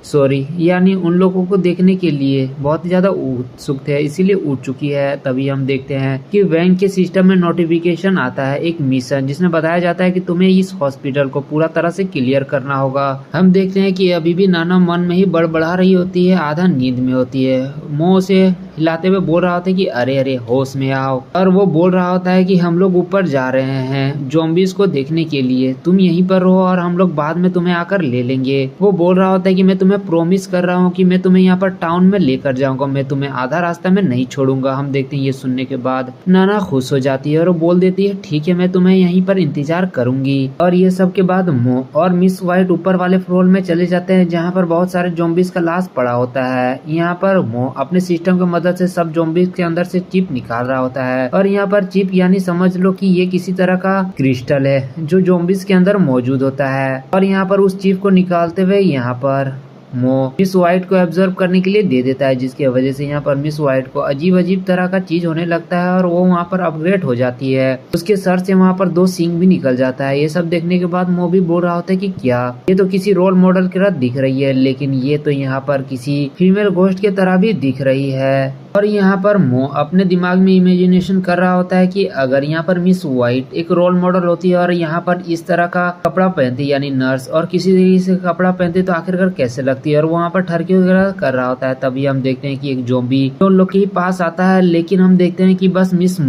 यानी उन लोगों को देखने के लिए बहुत ही ज्यादा उत्सुक थे इसीलिए उठ चुकी है। तभी हम देखते हैं कि वैंग के सिस्टम में नोटिफिकेशन आता है एक मिशन जिसमें बताया जाता है कि तुम्हें इस हॉस्पिटल को पूरा तरह से क्लियर करना होगा। हम देखते हैं कि अभी भी नाना मन में ही बड़बड़ा रही होती है, आधा नींद में होती है। मुंह से हिलाते हुए बोल रहा होता है कि अरे होश में आओ। और वो बोल रहा होता है कि हम लोग ऊपर जा रहे हैं ज़ॉम्बीज़ को देखने के लिए, तुम यहीं पर रहो और हम लोग बाद में तुम्हें आकर ले लेंगे। वो बोल रहा होता है कि मैं तुम्हें प्रॉमिस कर रहा हूँ कि मैं तुम्हें यहाँ पर टाउन में लेकर जाऊंगा, मैं तुम्हें आधा रास्ता में नहीं छोड़ूंगा। हम देखते हैं ये सुनने के बाद नाना खुश हो जाती है और वो बोल देती है ठीक है मैं तुम्हें यहीं पर इंतजार करूंगी। और ये सब के बाद मो और मिस वाइट ऊपर वाले फ्लोर में चले जाते हैं जहाँ पर बहुत सारे ज़ॉम्बीज़ का लाश पड़ा होता है। यहाँ पर मो अपने सिस्टम की मदद से सब ज़ॉम्बीज़ के अंदर से चिप निकाल रहा होता है और यहाँ पर चिप यानी समझ लो कि ये किसी तरह का क्रिस्टल है जो ज़ॉम्बीज़ के अंदर मौजूद होता है। और यहाँ पर उस चिप को निकालते हुए यहाँ पर मो मिस वाइट को ऑब्जर्व करने के लिए दे देता है जिसकी वजह से यहाँ पर मिस वाइट को अजीब अजीब तरह का चीज होने लगता है और वो वहाँ पर अपग्रेड हो जाती है। उसके सर से वहाँ पर 2 सींग भी निकल जाता है। ये सब देखने के बाद मो भी बोल रहा होता है कि क्या ये तो किसी रोल मॉडल की तरह दिख रही है, लेकिन ये तो यहाँ पर किसी फीमेल घोस्ट की तरह भी दिख रही है। और यहाँ पर मो अपने दिमाग में इमेजिनेशन कर रहा होता है कि अगर यहाँ पर मिस वाइट एक रोल मॉडल होती है और यहाँ पर इस तरह का कपड़ा पहनती यानी नर्स और किसी तरीके से कपड़ा पहनती तो आखिरकार कैसे लगती है। और वहाँ पर ठरकी वगैरह कर रहा होता है। तभी हम देखते हैं कि एक ज़ॉम्बी तो उन लोग के ही पास आता है, लेकिन हम देखते हैं कि बस मिस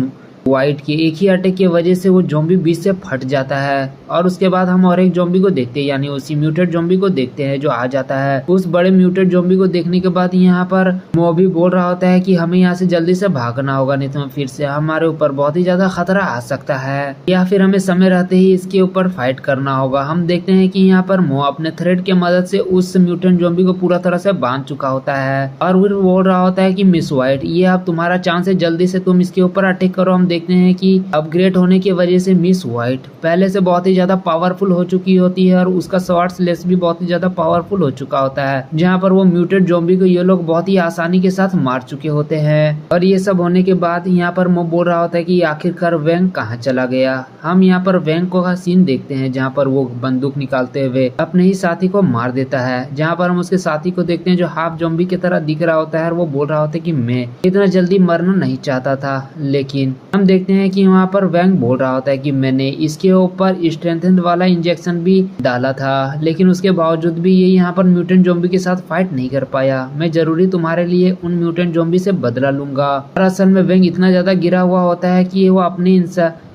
वाइट के एक ही अटैक की वजह से वो ज़ॉम्बी बीच से फट जाता है और उसके बाद हम और एक ज़ॉम्बी को देखते हैं, यानी उसी म्यूटेड ज़ॉम्बी को देखते हैं जो आ जाता है। उस बड़े म्यूटेड ज़ॉम्बी को देखने के बाद यहाँ पर मो भी बोल रहा होता है कि हमें यहाँ से जल्दी से भागना होगा, नहीं तो फिर से हमारे ऊपर बहुत ही ज्यादा खतरा आ सकता है या फिर हमें समय रहते ही इसके ऊपर फाइट करना होगा। हम देखते हैं कि यहाँ पर मो अपने थ्रेड की मदद से उस म्यूटेंट ज़ॉम्बी को पूरा तरह से बांध चुका होता है और फिर बोल रहा होता है कि मिस वाइट, ये अब तुम्हारा चांस है, जल्दी से तुम इसके ऊपर अटैक करो। हम देखते हैं कि अपग्रेड होने की वजह से मिस वाइट पहले से बहुत ही ज्यादा पावरफुल हो चुकी होती है और उसका स्वॉर्ड स्लेश भी बहुत ही ज्यादा पावरफुल हो चुका होता है, जहाँ पर वो म्यूटेड ज़ॉम्बी को ये लोग बहुत ही आसानी के साथ मार चुके होते हैं। और ये सब होने के बाद यहाँ पर मो बोल रहा होता है कि आखिरकार वैंग कहाँ चला गया। हम यहाँ पर वैंग का सीन देखते हैं जहाँ पर वो बंदूक निकालते हुए अपने ही साथी को मार देता है, जहाँ पर हम उसके साथी को देखते हैं जो हाफ ज़ॉम्बी की तरह दिख रहा होता है और वो बोल रहा होता है कि मैं इतना जल्दी मरना नहीं चाहता था। लेकिन हम देखते हैं कि वहाँ पर वैंग बोल रहा होता है कि मैंने इसके ऊपर स्ट्रेंथेंड वाला इंजेक्शन भी डाला था, लेकिन उसके बावजूद भी ये यहाँ पर म्यूटेंट ज़ॉम्बी के साथ फाइट नहीं कर पाया। मैं जरूरी तुम्हारे लिए उन म्यूटेंट ज़ॉम्बी से बदला लूंगा। और असल में वैंग इतना ज्यादा गिरा हुआ होता है कि वो अपने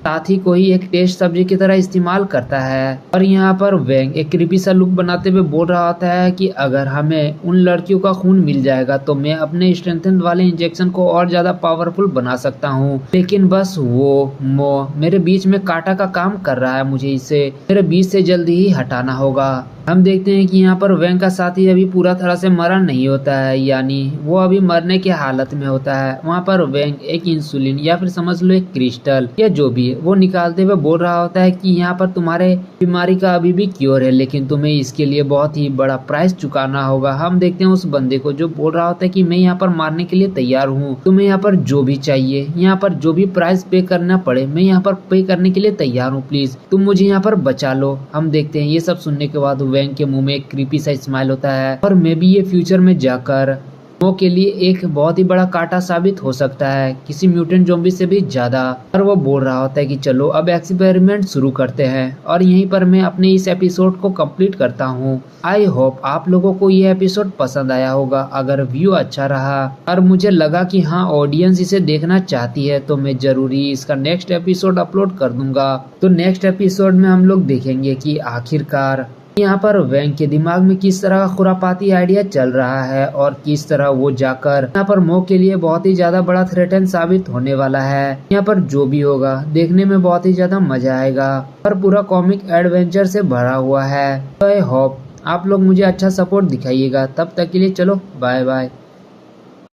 साथी को ही एक टेस्ट सब्जी की तरह इस्तेमाल करता है। और यहाँ पर वैंग एक क्रीपी सा लुक बनाते हुए बोल रहा होता है कि अगर हमें उन लड़कियों का खून मिल जाएगा तो मैं अपने स्ट्रेंथन वाले इंजेक्शन को और ज्यादा पावरफुल बना सकता हूँ, लेकिन बस वो मो मेरे बीच में कांटा का काम कर रहा है, मुझे इसे मेरे बीच से जल्दी ही हटाना होगा। हम देखते हैं कि यहाँ पर वैंग का साथी अभी पूरा तरह से मरा नहीं होता है, यानी वो अभी मरने की हालत में होता है। वहाँ पर वैंग एक इंसुलिन या फिर समझ लो एक क्रिस्टल या जो भी वो निकालते हुए बोल रहा होता है कि यहाँ पर तुम्हारे बीमारी का अभी भी क्योर है, लेकिन तुम्हें इसके लिए बहुत ही बड़ा प्राइस चुकाना होगा। हम देखते हैं उस बंदे को जो बोल रहा होता है कि मैं यहाँ पर मारने के लिए तैयार हूँ, तुम्हें यहाँ पर जो भी चाहिए, यहाँ पर जो भी प्राइस पे करना पड़े मैं यहाँ पर पे करने के लिए तैयार हूँ, प्लीज तुम मुझे यहाँ पर बचा लो। हम देखते हैं ये सब सुनने के बाद वैंग के मुंह में एक क्रीपी सा स्माइल होता है और मे बी ये फ्यूचर में जाकर मो के लिए एक बहुत ही बड़ा कांटा साबित हो सकता है, किसी म्यूटेंट ज़ॉम्बी से भी ज्यादा। और वो बोल रहा होता है कि चलो अब एक्सपेरिमेंट शुरू करते हैं और यहीं पर मैं अपने इस एपिसोड को कंप्लीट करता हूँ। आई होप आप लोगों को ये एपिसोड पसंद आया होगा। अगर व्यू अच्छा रहा और मुझे लगा कि हाँ ऑडियंस इसे देखना चाहती है तो मैं जरूरी इसका नेक्स्ट एपिसोड अपलोड कर दूंगा। तो नेक्स्ट एपिसोड में हम लोग देखेंगे कि आखिरकार यहाँ पर वैंग के दिमाग में किस तरह का खुरापाती आइडिया चल रहा है और किस तरह वो जाकर यहाँ पर मो के लिए बहुत ही ज्यादा बड़ा थ्रेटन साबित होने वाला है। यहाँ पर जो भी होगा देखने में बहुत ही ज्यादा मजा आएगा और पूरा कॉमिक एडवेंचर से भरा हुआ है। तो आई होप आप लोग मुझे अच्छा सपोर्ट दिखाइएगा। तब तक के लिए चलो बाय बाय।